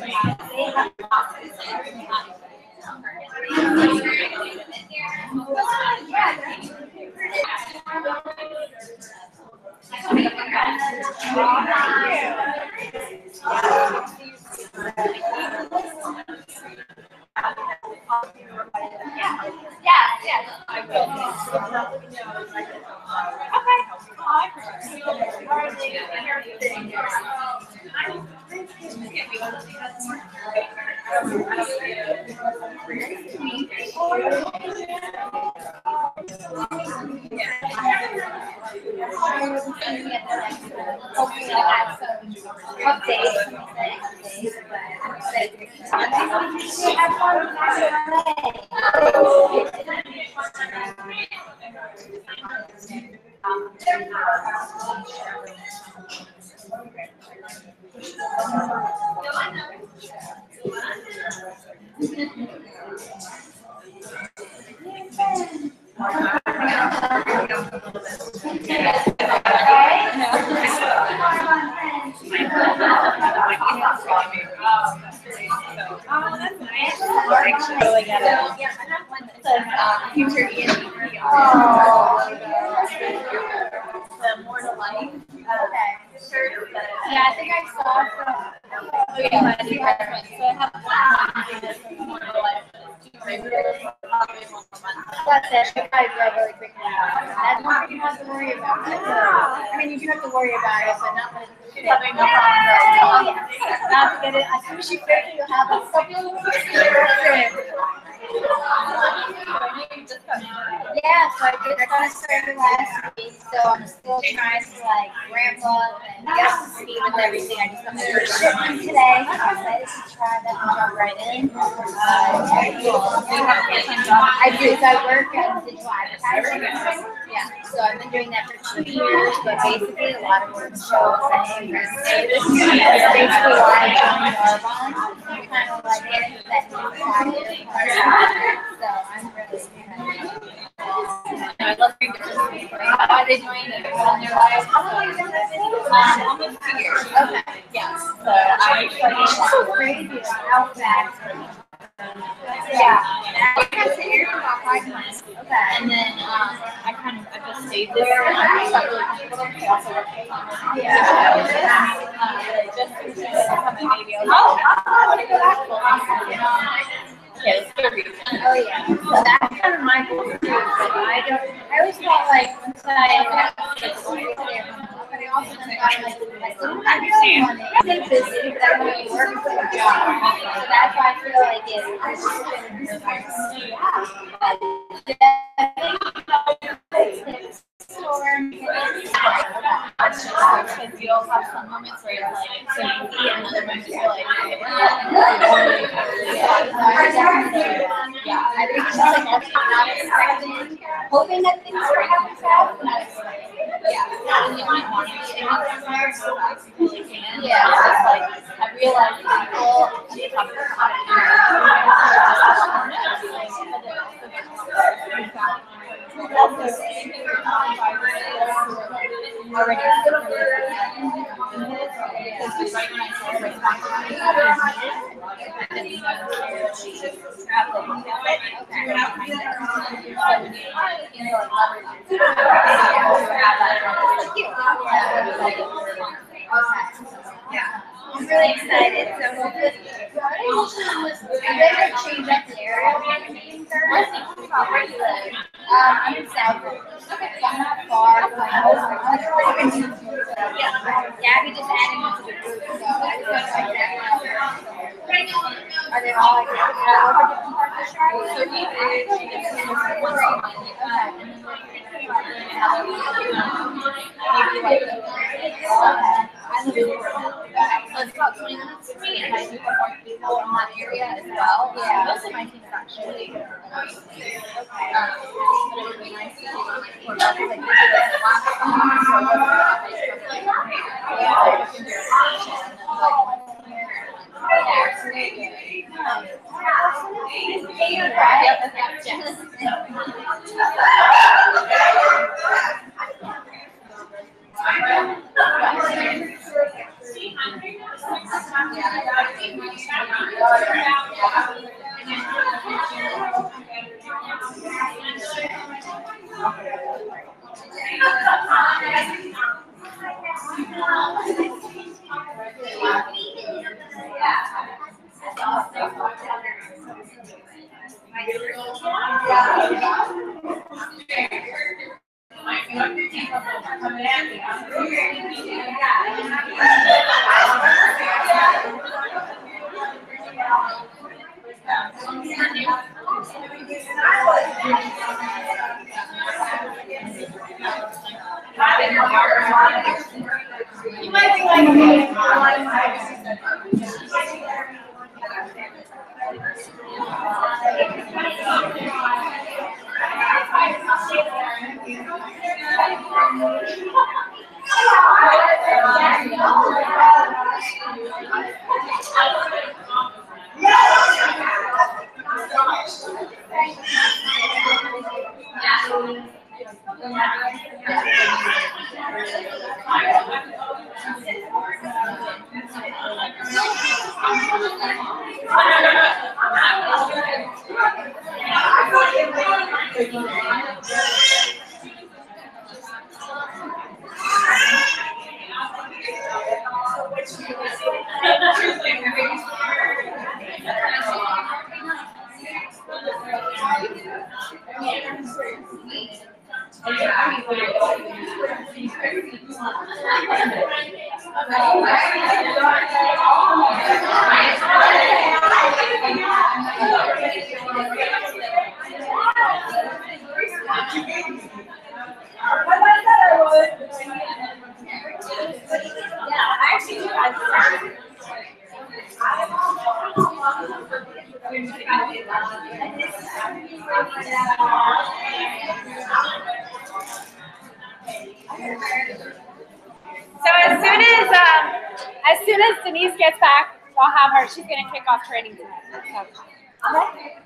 future ENTP. The more to life. Okay. Yeah, I think I saw from. Oh yeah, so I have more to life. That's it. I read really quickly. That's not you have to worry about. I mean, you do have to worry about it, but not having no problem. Not to get it. As soon as you fix it, you'll have a supplement. Yeah, so I did. I got started last week, so I'm still trying to ramp up and get up to speed with everything. I just got my first shipment today. I'm excited to try that and jump right in. I do. So I work in digital advertising. Yeah, so I've been doing that for 2 years, but basically a lot of work shows and this is basically why I joined Arbonne. Kind of get into that new side. So I'm really excited. I love hearing different people. How are they doing it in their lives? Almost 2 years. Okay. Yeah. So I'm so crazy how fast Yeah. I got to Arizona about 5 months. Okay. And then I just stayed there and I started really comfortable because I also worked full time. Yeah. Just to become a baby. I was like, I want to go back full time. Yeah, it's scary. Oh yeah. So that's kind of my goal too. Like, I always felt like once I got but I also then got like I really want to stay busy, but I want to work for a job. So that's why I feel like it's because you'll have some moments where it's like so easy and other moments you're like yeah, I think it's just like also not expecting, hoping that things work out fast, but not expecting. Yeah, when you might want to be in it so fast you really can. Yeah, it's just like I realized people talk about it yeah. I'm really excited. So hopefully, I'm going to change up the area where I'm meeting her. Where do you live? I'm in South. Okay, so I'm not far from my home. Gabby just added me to the group, so I just want to check that out. Are they all like different parts of Charlotte? So he is one and maybe like I live in so it's about 20 minutes to me, and I do have more people in that area as well. Yeah. Most of my team is actually but it would be nice to do more like this is the last time, so you might be like So as soon as Denise gets back, we'll have her. She's going to kick off training tonight. So, okay.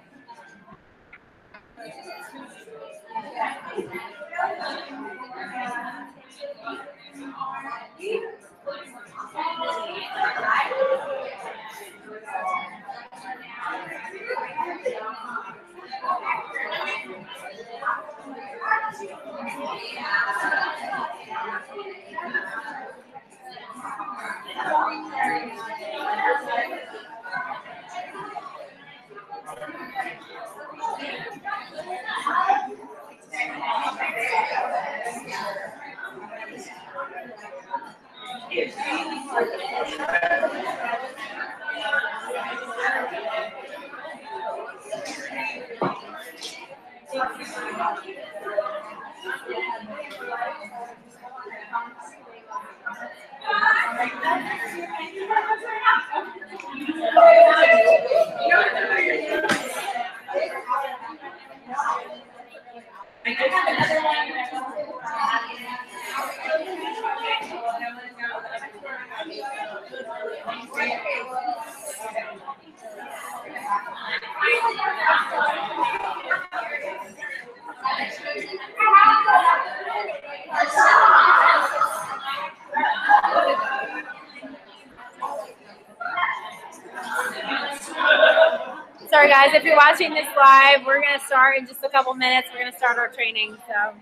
Sorry guys, if you're watching this live, we're gonna start in just a couple minutes. We're gonna start our training, so.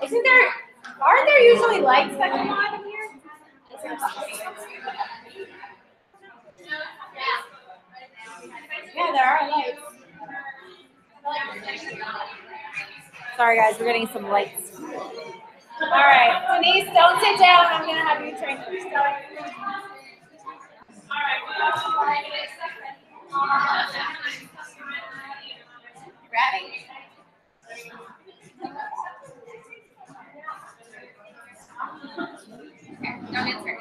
Isn't there, aren't there usually lights that come on in here? Yeah, there are lights. Sorry guys, we're getting some lights. All right, Denise, don't sit down. I'm gonna have you train first. Ready? Don't answer.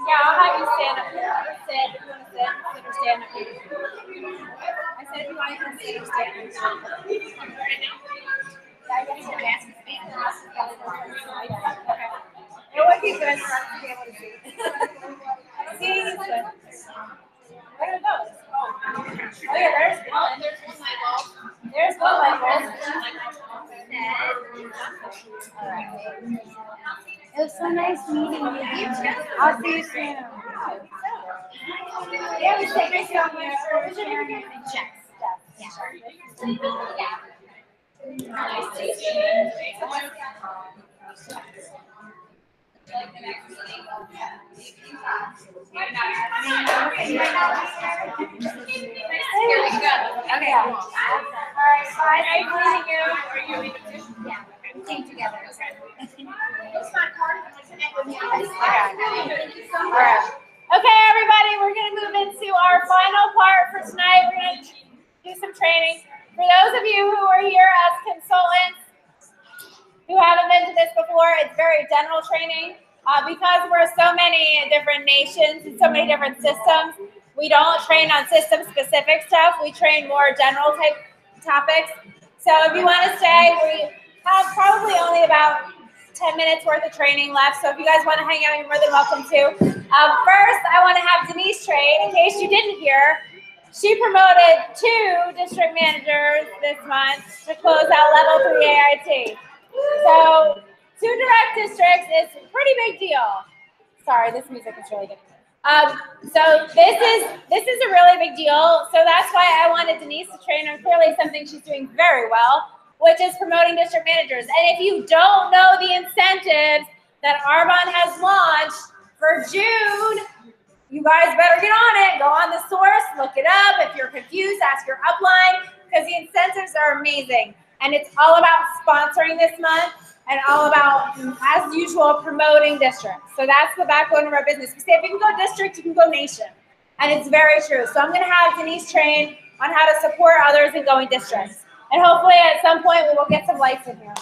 Yeah, I'll have you stand up here. Sit. If you want to sit or stand up here. I said if you want to sit or stand. I guess your mask is being okay. It would be good for us to be able to see. See, good. Where are those? Oh yeah, there's one. There's one light bulb. All right. It was so nice meeting you. I'll see you soon. Yeah, we take my phone here. Where's your name again? Jess. Yeah. Nice to meet you. Here we go. Okay. All right. Bye. Nice meeting you. Are you leaving too? Yeah. We came together. It's not hard to connect with me. All right. Okay, everybody, we're going to move into our final part for tonight. We're going to do some training. For those of you who are here as consultants who haven't been to this before, it's very general training. Because we're so many different nations and so many different systems, we don't train on system-specific stuff. We train more general type topics. So if you want to stay, we have probably only about 10 minutes worth of training left. So if you guys want to hang out, you're more than welcome to. First, I want to have Denise train. In case you didn't hear, she promoted 2 district managers this month to close out level 3 AIT. So 2 direct districts is a pretty big deal. Sorry, this music is really good. So this is a really big deal. So that's why I wanted Denise to train her. Clearly something she's doing very well, which is promoting district managers. And if you don't know the incentives that Arbonne has launched for June, you guys better get on it. Go on the source, look it up. If you're confused, ask your upline, because the incentives are amazing. And it's all about sponsoring this month and all about, as usual, promoting districts. So that's the backbone of our business. We say if you can go district, you can go nation. And it's very true. So I'm going to have Denise train on how to support others in going districts. And hopefully at some point we will get some lights in here.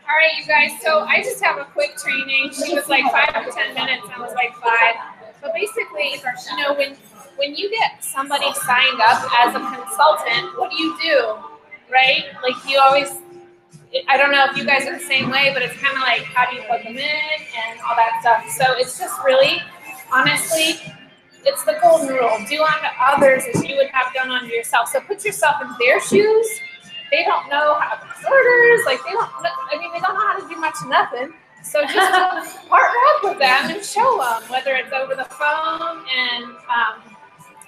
All right, you guys, so I just have a quick training. She was like 5 to 10 minutes, I was like 5. But basically, you know, when you get somebody signed up as a consultant, what do? Right? Like you always, I don't know if you guys are the same way, but it's kind of like, how do you plug them in and all that stuff. So it's just really, honestly, it's the golden rule. Do unto others as you would have done unto yourself. So put yourself in their shoes. They don't know how to place orders. Like they don't know how to do much of nothing. So just partner up with them and show them, whether it's over the phone and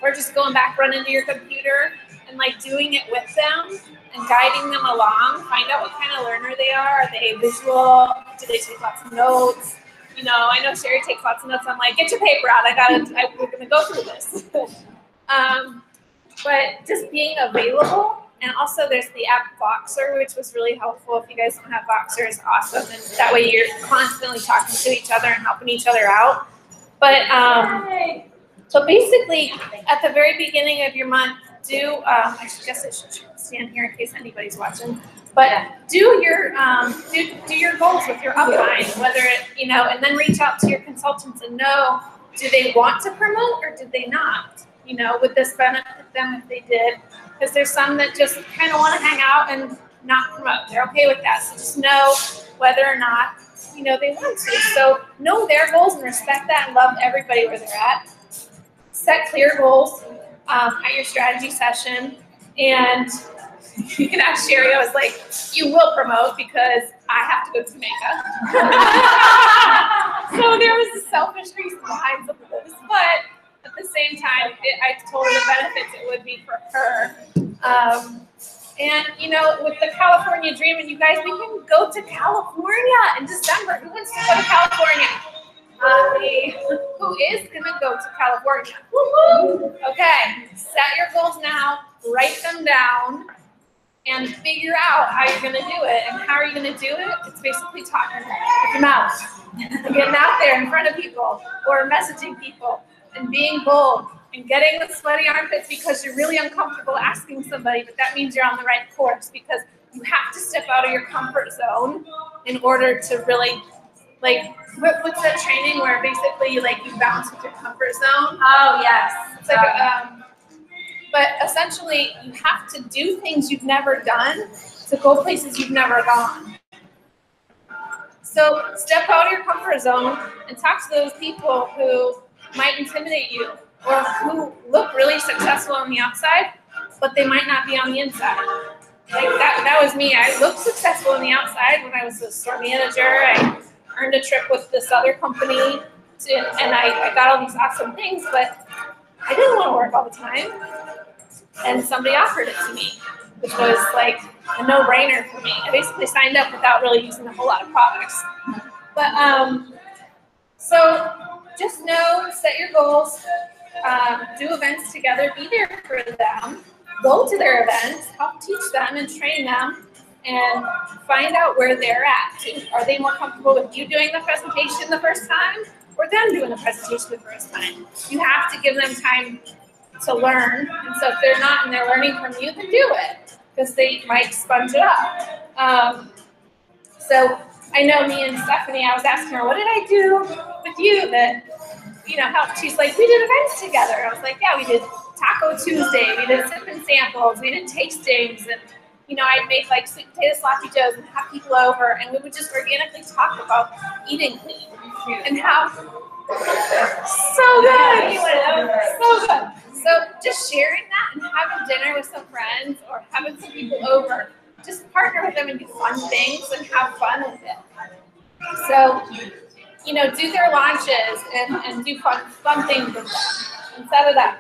or just going back, running to your computer and like doing it with them and guiding them along. Find out what kind of learner they are. Are they visual? Do they take lots of notes? You know, I know Sherry takes lots of notes. I'm like, get your paper out. We're gonna go through this. But just being available. And also there's the app Voxer, which was really helpful. If you guys don't have Voxer, it's awesome. And that way you're constantly talking to each other and helping each other out. But so basically at the very beginning of your month, I guess I should stand here in case anybody's watching. But do your goals with your upline, whether it, you know, and then reach out to your consultants and know, do they want to promote or did they not? You know, would this benefit them if they did? Because there's some that just kind of want to hang out and not promote. They're okay with that. So just know whether or not, you know, they want to. So know their goals and respect that and love everybody where they're at. Set clear goals at your strategy session. And you can ask Sherry, I was like, you will promote because I have to go to Jamaica. So there was a selfish reason behind some of this. But at the same time, I told her the benefits it would be for her. And, you know, with the California Dream, and you guys, we can go to California in December. Who wants to go to California? Who is going to go to California? Okay, set your goals now, write them down, and figure out how you're going to do it. And how are you going to do it? It's basically talking with your mouth, getting out there in front of people, or messaging people, and being bold, and getting the sweaty armpits because you're really uncomfortable asking somebody, but that means you're on the right course because you have to step out of your comfort zone in order to really, like, what's that training where basically you bounce with your comfort zone? Oh, yes. It's like, but essentially you have to do things you've never done to go places you've never gone. So step out of your comfort zone and talk to those people who might intimidate you or who look really successful on the outside, but they might not be on the inside. Like that was me. I looked successful on the outside when I was a store manager. I earned a trip with this other company and I got all these awesome things, but I didn't want to work all the time. And somebody offered it to me, which was like a no-brainer for me. I basically signed up without really using a whole lot of products. But so just know, set your goals, do events together, be there for them, go to their events, help teach them and train them, and find out where they're at. Are they more comfortable with you doing the presentation the first time or them doing the presentation the first time? You have to give them time to learn. And so if they're not and they're learning from you, then do it because they might sponge it up. So I know me and Stephanie, I was asking her, what did I do with you that, you know, helped? She's like, we did events together. I was like, yeah, we did Taco Tuesday. We did sip and samples. We did tastings. And, you know, I'd make like sweet potato sloppy joes and have people over. And we would just organically talk about eating clean and how So good. So good. So just sharing that and having dinner with some friends or having some people over, just partner with them and do fun things and have fun with it. So, you know, do their launches and do fun things with them and set it up.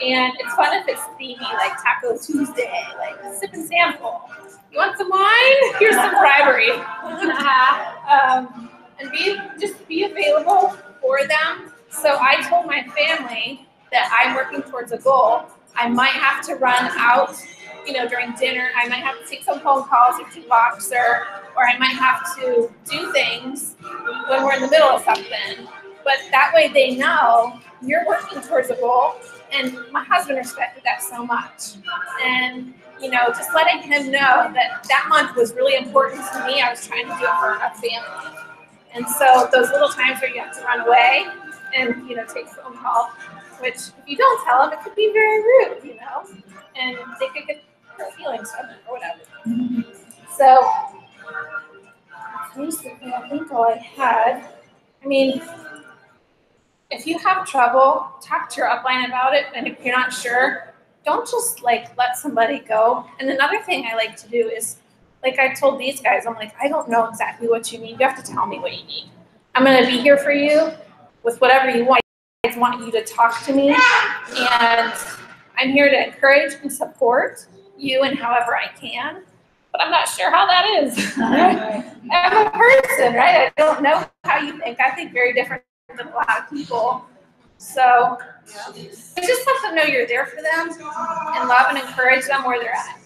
And it's fun if it's themey, like Taco Tuesday, like sip and sample. You want some wine? Here's some bribery. And just be available for them. So I told my family that I'm working towards a goal. I might have to run out, you know, during dinner. I might have to take some phone calls or do walks, or I might have to do things when we're in the middle of something. But that way they know you're working towards a goal. And my husband respected that so much. And, you know, just letting him know that that month was really important to me. I was trying to do it for a family. And so those little times where you have to run away and, you know, take a phone call, which if you don't tell them, it could be very rude, you know, and they could get hurt feelings from it or whatever. So basically, I think all I had, I mean, if you have trouble, talk to your upline about it. And if you're not sure, don't just like let somebody go. And another thing I like to do is, like I told these guys, I'm like, I don't know exactly what you need. You have to tell me what you need. I'm going to be here for you with whatever you want. I just want you to talk to me. And I'm here to encourage and support you in however I can. But I'm not sure how that is. I'm a person, right? I don't know how you think. I think very different than a lot of people. So it's just have to know you're there for them and love and encourage them where they're at.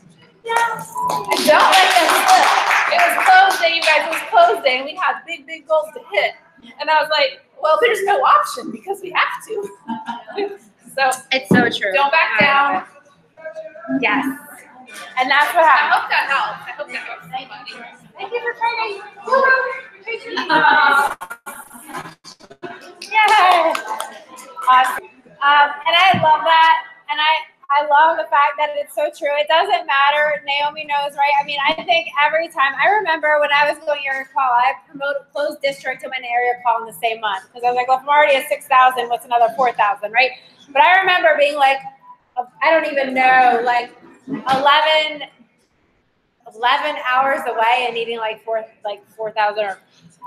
And don't let them slip. It was close day, you guys. It was close day, and we had big goals to hit. And I was like, well, there's no option because we have to. So It's so true. don't back down. Yes. And that's what I happened. hope that helps. I hope that helps somebody. Thank you for trying. Yay! Awesome. And I love that. And I love the fact that it's so true. It doesn't matter. Naomi knows, right? I mean, I think every time, I remember when I was going area call, I promoted closed district to an area call in the same month. Because I was like, well, if I'm already at 6,000, what's another 4,000, right? But I remember being like, I don't even know, like 11 hours away and needing like 4,000 or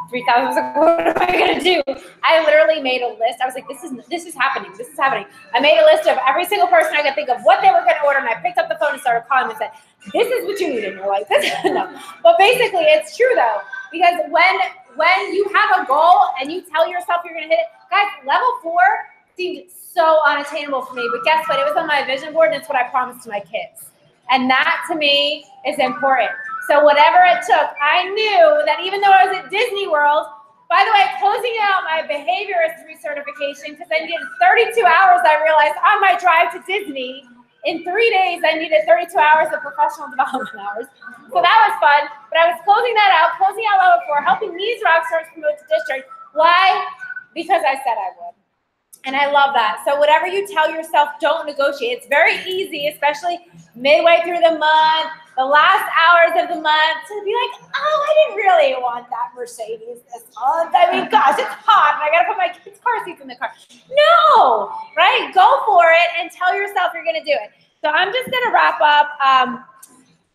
3,000. I was like, what am I gonna do? I literally made a list. I was like, this is happening. This is happening. I made a list of every single person I could think of what they were gonna order, and I picked up the phone and started calling them and said, this is what you need in your life. No. But basically, it's true though, because when you have a goal and you tell yourself you're gonna hit it, guys, level 4 seemed so unattainable for me. But guess what? It was on my vision board, and it's what I promised to my kids. And that to me is important. So whatever it took, I knew that even though I was at Disney World, by the way, closing out my behaviorist recertification, because I needed 32 hours, I realized on my drive to Disney, in 3 days, I needed 32 hours of professional development hours. So that was fun. But I was closing out level 4, helping these rock stars promote to district. Why? Because I said I would. And I love that. So whatever you tell yourself, don't negotiate. It's very easy, especially midway through the month, the last hours of the month, to be like, oh, I didn't really want that Mercedes this month. I mean, gosh, it's hot, and I got to put my kids' car seats in the car. No, right? Go for it and tell yourself you're going to do it. So I'm just going to wrap up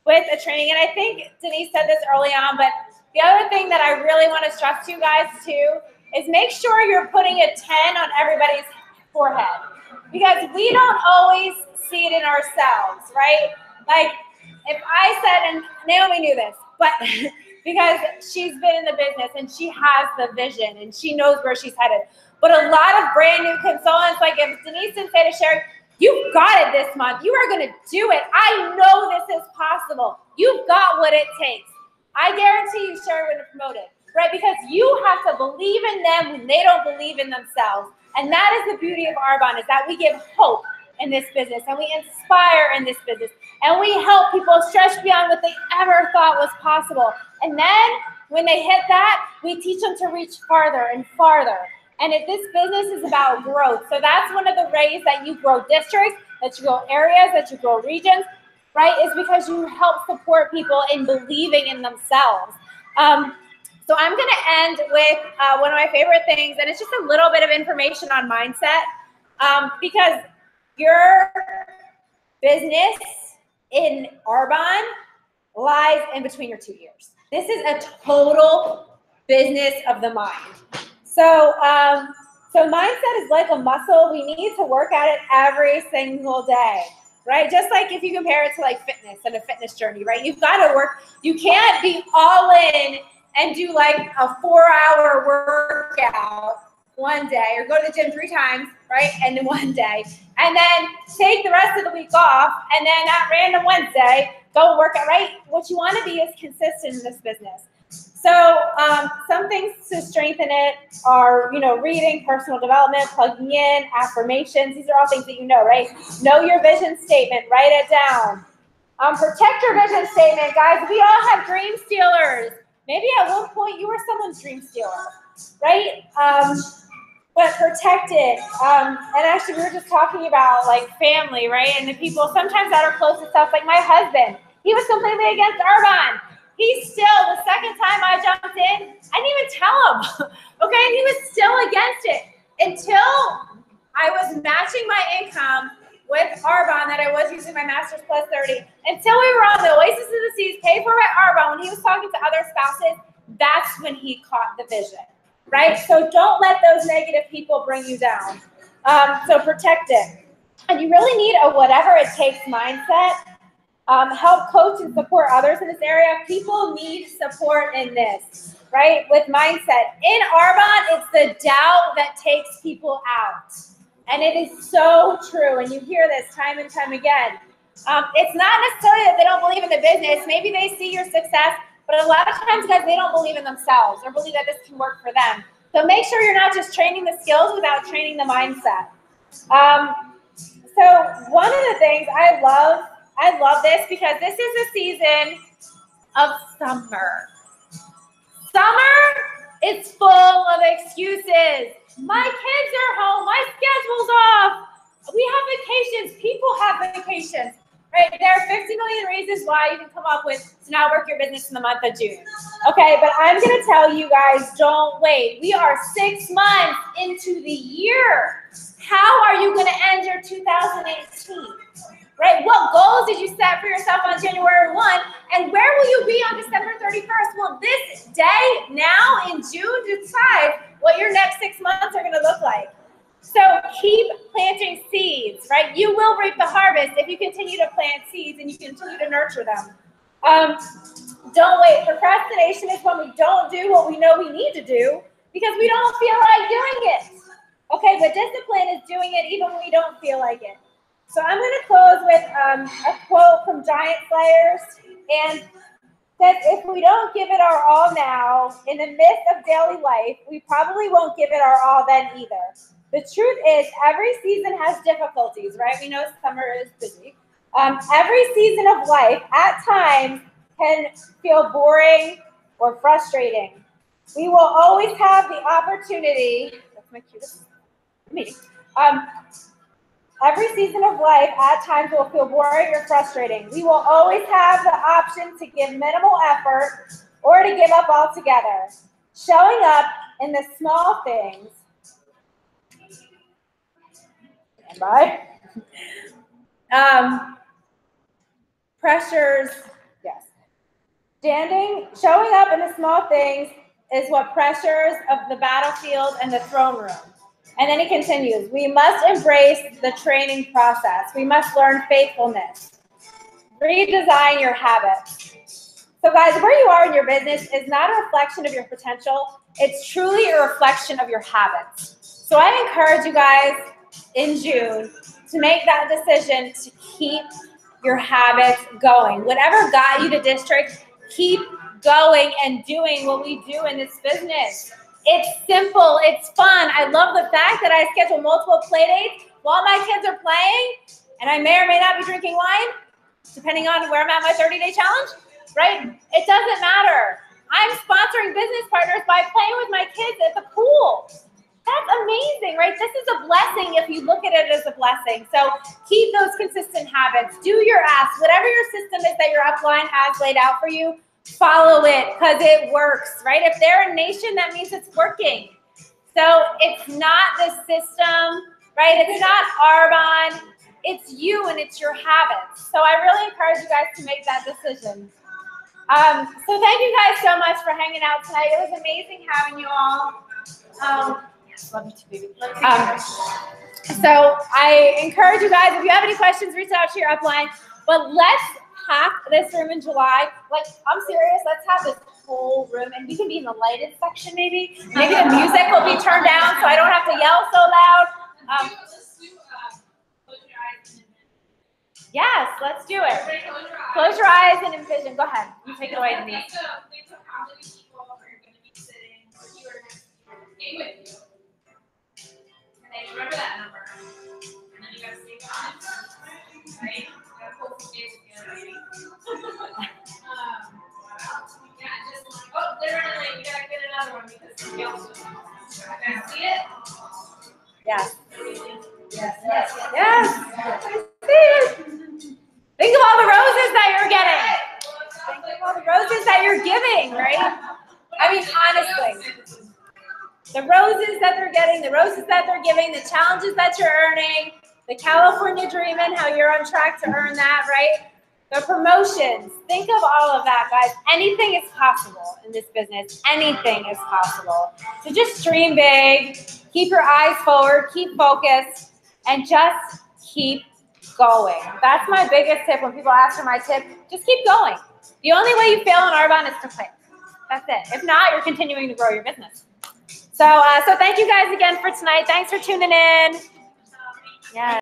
with a training. And I think Denise said this early on, but the other thing that I really want to stress to you guys, too, is make sure you're putting a 10 on everybody's forehead. Because we don't always see it in ourselves, right? Like, if I said, and Naomi knew this, but because she's been in the business and she has the vision and she knows where she's headed. But a lot of brand new consultants, like if Denise didn't say to Sherry, you've got it this month. You are going to do it. I know this is possible. You've got what it takes. I guarantee you Sherry would have promoted. Right? Because you have to believe in them when they don't believe in themselves. And that is the beauty of Arbonne, is that we give hope in this business and we inspire in this business and we help people stretch beyond what they ever thought was possible. And then when they hit that, we teach them to reach farther and farther. And if this business is about growth, so that's one of the ways that you grow districts, that you grow areas, that you grow regions, right? Is because you help support people in believing in themselves. So I'm going to end with one of my favorite things, and it's just a little bit of information on mindset, because your business in Arbonne lies in between your 2 ears. This is a total business of the mind. So, so mindset is like a muscle. We need to work at it every single day, right? Just like if you compare it to like fitness and a fitness journey, right? You've got to work. You can't be all in and do like a 4-hour workout one day, or go to the gym 3 times, right? And then one day, and then take the rest of the week off, and then that random Wednesday, go work out, right? What you want to be is consistent in this business. So some things to strengthen it are, you know, reading, personal development, plugging in, affirmations. These are all things that you know, right? Know your vision statement, write it down. Protect your vision statement, guys. We all have dream stealers. Maybe at one point you were someone's dream stealer, right? But protect it. And actually, we were just talking about like family, right? And the people sometimes that are close to stuff, like my husband. He was completely against Arbonne. He still, the second time I jumped in, I didn't even tell him, okay? And he was still against it until I was matching my income with Arbonne that I was using my Master's Plus 30. Until we were on the Oasis of the Seas, paid for by Arbonne, when he was talking to other spouses, that's when he caught the vision, right? So don't let those negative people bring you down. So protect it. And you really need a whatever it takes mindset. Help coach and support others in this area. People need support in this, right? With mindset. In Arbonne, it's the doubt that takes people out. And it is so true. And you hear this time and time again. It's not necessarily that they don't believe in the business. Maybe they see your success, but a lot of times, guys, they don't believe in themselves or believe that this can work for them. So make sure you're not just training the skills without training the mindset. So one of the things I love this because this is a season of summer. Summer is full of excuses. My kids are home. My schedule's off. We have vacations. People have vacations. Right? There are 50 million reasons why you can come up with to not work your business in the month of June. Okay, but I'm going to tell you guys, don't wait. We are 6 months into the year. How are you going to end your 2018? Right? What goals did you set for yourself on January 1? And where will you be on December 31st? Well, this day, now in June, decides what your next 6 months are going to look like. So keep planting seeds, right? You will reap the harvest if you continue to plant seeds and you continue to nurture them. Don't wait. Procrastination is when we don't do what we know we need to do because we don't feel like doing it. Okay, but discipline is doing it even when we don't feel like it. So I'm going to close with a quote from Giant Slayers, and says, if we don't give it our all now, in the midst of daily life, we probably won't give it our all then either. The truth is, every season has difficulties, right? We know summer is busy. Every season of life, at times, can feel boring or frustrating. We will always have the opportunity, that's my cutest me. Every season of life, at times, will feel boring or frustrating. We will always have the option to give minimal effort or to give up altogether. Showing up in the small things. Stand by. Pressures, yes. Showing up in the small things is what pressures of the battlefield and the throne room. And then he continues, we must embrace the training process. We must learn faithfulness. Redesign your habits. So guys, where you are in your business is not a reflection of your potential. It's truly a reflection of your habits. So I encourage you guys in June to make that decision to keep your habits going. Whatever got you to district, keep going and doing what we do in this business. It's simple. It's fun. I love the fact that I schedule multiple play dates while my kids are playing, and I may or may not be drinking wine, depending on where I'm at my 30-day challenge, right? It doesn't matter. I'm sponsoring business partners by playing with my kids at the pool. That's amazing, right? This is a blessing if you look at it as a blessing. So keep those consistent habits. Do your ask. Whatever your system is that your upline has laid out for you, follow it because it works, right? If they're a nation, that means it's working. So it's not the system, right? It's not Arbonne. It's you and it's your habits. So I really encourage you guys to make that decision. So thank you guys so much for hanging out tonight. It was amazing having you all. Love you too, baby. So I encourage you guys, if you have any questions, reach out to your upline. But let's pack this room in July. Like, I'm serious. Let's have this whole room, and we can be in the lighted section maybe. Maybe the music will be turned down so I don't have to yell so loud. Yes, let's do it. Close your eyes and envision. Go ahead. You take it away, Denise. Think of how many people are going to be sitting with you or next to you, with you. And then remember that number. And then you got to stay on. Right? You got to hold the space with the other lady. Yeah, just like, oh, they're running late. We got to get another one because somebody else was. You guys see it? Yes. Yes. Yes. Yes. I see it. Think of all the roses that you're getting. Think of all the roses that you're giving, right? I mean, honestly. The roses that they're getting, the roses that they're giving, the challenges that you're earning, the California dreaming, how you're on track to earn that, right? The promotions. Think of all of that, guys. Anything is possible in this business. Anything is possible. So just dream big. Keep your eyes forward. Keep focused. And just keep going. That's my biggest tip when people ask for my tip. Just keep going. The only way you fail in Arbonne is to quit. That's it. If not, you're continuing to grow your business. So thank you guys again for tonight. Thanks for tuning in. Yeah.